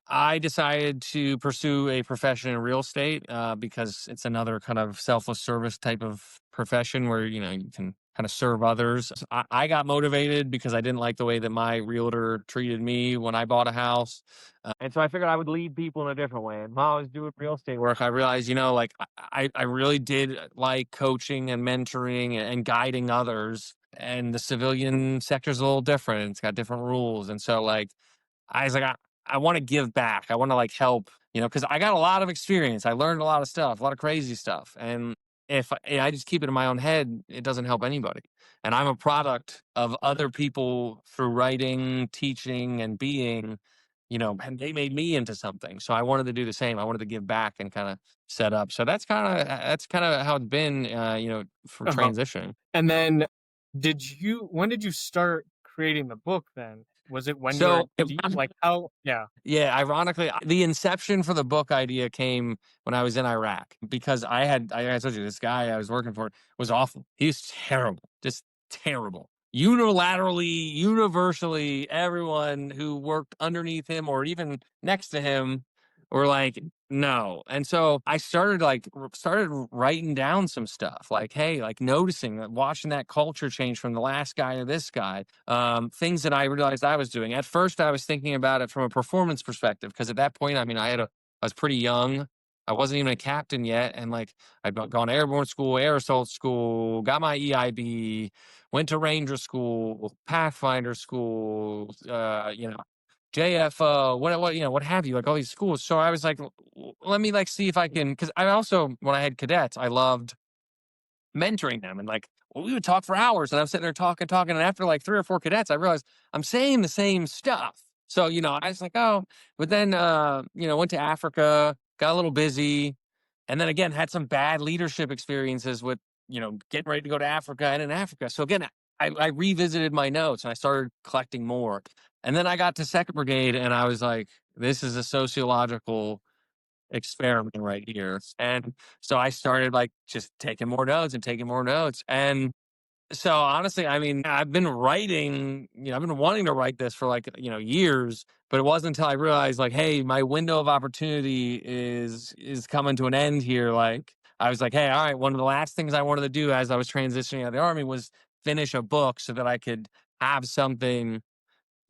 I decided to pursue a profession in real estate because it's another kind of selfless service type of profession where you can kind of serve others. So I got motivated because I didn't like the way that my realtor treated me when I bought a house, and so I figured I would lead people in a different way. And while I was doing real estate work, I realized like I really did like coaching and mentoring and guiding others. And the civilian sector is a little different. It's got different rules, and so like I was like, I want to give back. I want to like help, because I got a lot of experience. I learned a lot of stuff, a lot of crazy stuff. And if I just keep it in my own head, it doesn't help anybody. And I'm a product of other people through writing, teaching, and being, and they made me into something. So I wanted to do the same. I wanted to give back and kind of set up. So that's kind of how it's been, for Uh-huh. transitioning. And then when did you start creating the book then? Was it when you were So it, like how yeah. Yeah, ironically, the inception for the book idea came when I was in Iraq because I told you, this guy I was working for was awful. He was terrible, just terrible. Unilaterally, universally, everyone who worked underneath him or even next to him were like, no. And so I started writing down some stuff like, hey, like noticing that, watching that culture change from the last guy to this guy, things that I realized I was doing. At first, I was thinking about it from a performance perspective because at that point, I mean, I was pretty young. I wasn't even a captain yet, and like I'd gone airborne school, air assault school, got my EIB, went to ranger school, pathfinder school, JFO, what have you, like all these schools. So I was like, let me like see if I can, because I also when I had cadets, I loved mentoring them and like we would talk for hours and I'm sitting there talking. And after like 3 or 4 cadets, I realized I'm saying the same stuff. So, I was like, oh, but then, went to Africa, got a little busy. And then again, had some bad leadership experiences with, getting ready to go to Africa and in Africa. So again, I revisited my notes and I started collecting more. And then I got to Second Brigade and I was like, this is a sociological experiment right here. And so I started like just taking more notes and taking more notes. And So honestly, I mean, I've been writing, I've been wanting to write this for like, years, but it wasn't until I realized like, hey, my window of opportunity is coming to an end here. Like I was like, hey, all right, one of the last things I wanted to do as I was transitioning out of the army was finish a book so that I could have something,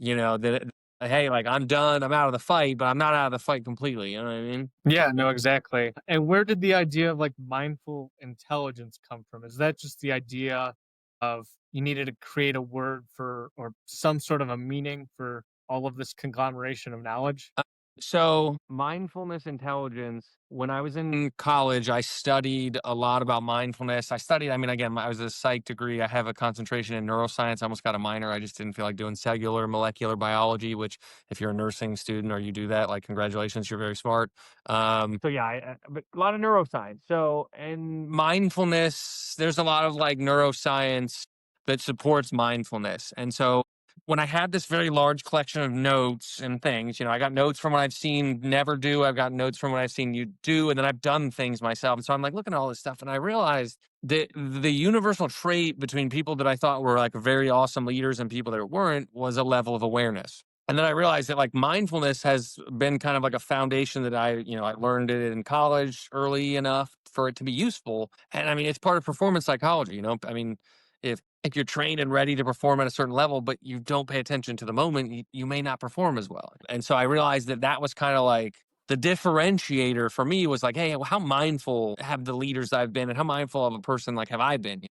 that hey, like I'm done, I'm out of the fight, but I'm not out of the fight completely. You know what I mean? Yeah, no, exactly. And where did the idea of like mindful intelligence come from? Is that just the idea of you needed to create a word for or some sort of a meaning for all of this conglomeration of knowledge? So, mindfulness intelligence, when I was in college, I studied a lot about mindfulness. I mean, again, I was a psych degree. I have a concentration in neuroscience. I almost got a minor. I just didn't feel like doing cellular molecular biology, which, if you're a nursing student or you do that, like, congratulations, you're very smart. So, yeah, but a lot of neuroscience. So, and mindfulness, there's a lot of like neuroscience that supports mindfulness. And so, when I had this very large collection of notes and things, I got notes from what I've seen never do. I've got notes from what I've seen you do, and then I've done things myself. And so I'm like looking at all this stuff, and I realized that the universal trait between people that I thought were like very awesome leaders and people that weren't was a level of awareness. And then I realized that like mindfulness has been kind of like a foundation that I learned it in college early enough for it to be useful. And I mean, it's part of performance psychology, I mean, if you're trained and ready to perform at a certain level, but you don't pay attention to the moment, you may not perform as well. And so I realized that that was kind of like the differentiator for me was like, hey, well, how mindful have the leaders I've been and how mindful of a person like have I been?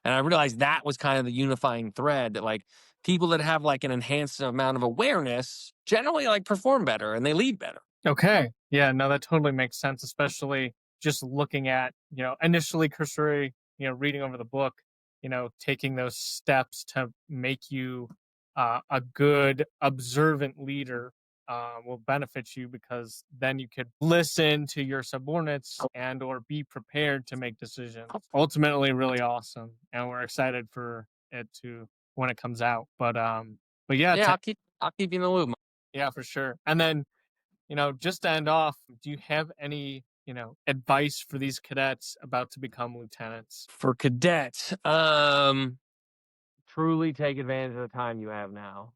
And I realized that was kind of the unifying thread that like people that have like an enhanced amount of awareness generally like perform better and they lead better. Okay. Yeah, no, that totally makes sense, especially just looking at, initially cursory, reading over the book, taking those steps to make you a good observant leader will benefit you because then you could listen to your subordinates and or be prepared to make decisions. Ultimately really awesome. And we're excited for it to when it comes out. But yeah, Yeah, I'll keep you in the loop. yeah, for sure. And then just to end off, do you have any, advice for these cadets about to become lieutenants? For cadets, truly take advantage of the time you have now.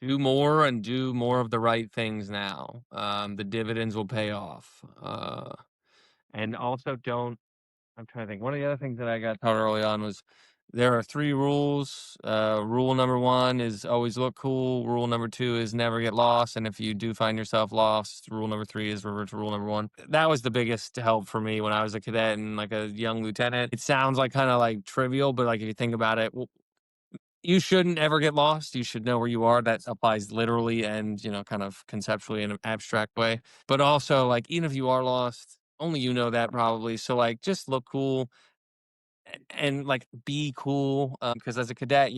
Do more and do more of the right things now. The dividends will pay off. And also don't, I'm trying to think. One of the other things that I got taught early on was there are three rules. Rule number one is always look cool. Rule number two is never get lost. And if you do find yourself lost, rule number three is revert to rule number one. That was the biggest help for me when I was a cadet and like a young lieutenant. It sounds like kind of like trivial, but like if you think about it, you shouldn't ever get lost. You should know where you are. That applies literally and, kind of conceptually in an abstract way. But also, like, even if you are lost, only you know that probably. So, like, just look cool and like be cool because as a cadet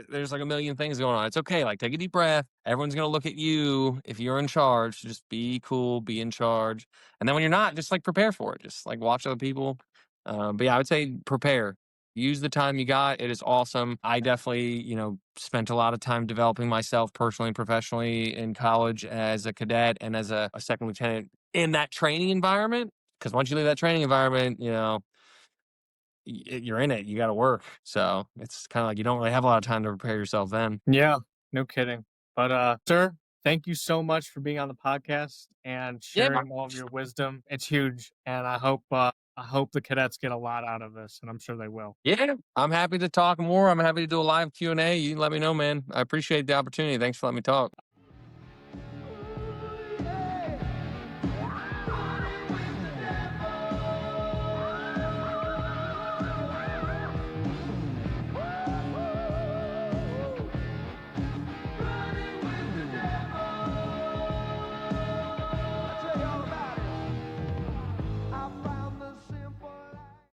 there's like a million things going on. It's okay, like take a deep breath. Everyone's going to look at you if you're in charge. Just be cool, be in charge, and then when you're not, just like prepare for it. Just like watch other people. But yeah, I would say prepare. Use the time you got. It is awesome. I definitely spent a lot of time developing myself personally and professionally in college as a cadet and as a second lieutenant in that training environment, because once you leave that training environment, you're in it, you gotta work. So, it's kinda like you don't really have a lot of time to prepare yourself then. Yeah, no kidding. But sir, thank you so much for being on the podcast and Yeah. sharing all of your wisdom. It's huge, and I hope the cadets get a lot out of this, and I'm sure they will. Yeah, I'm happy to talk more. I'm happy to do a live Q&A. You let me know, man. I appreciate the opportunity. Thanks for letting me talk.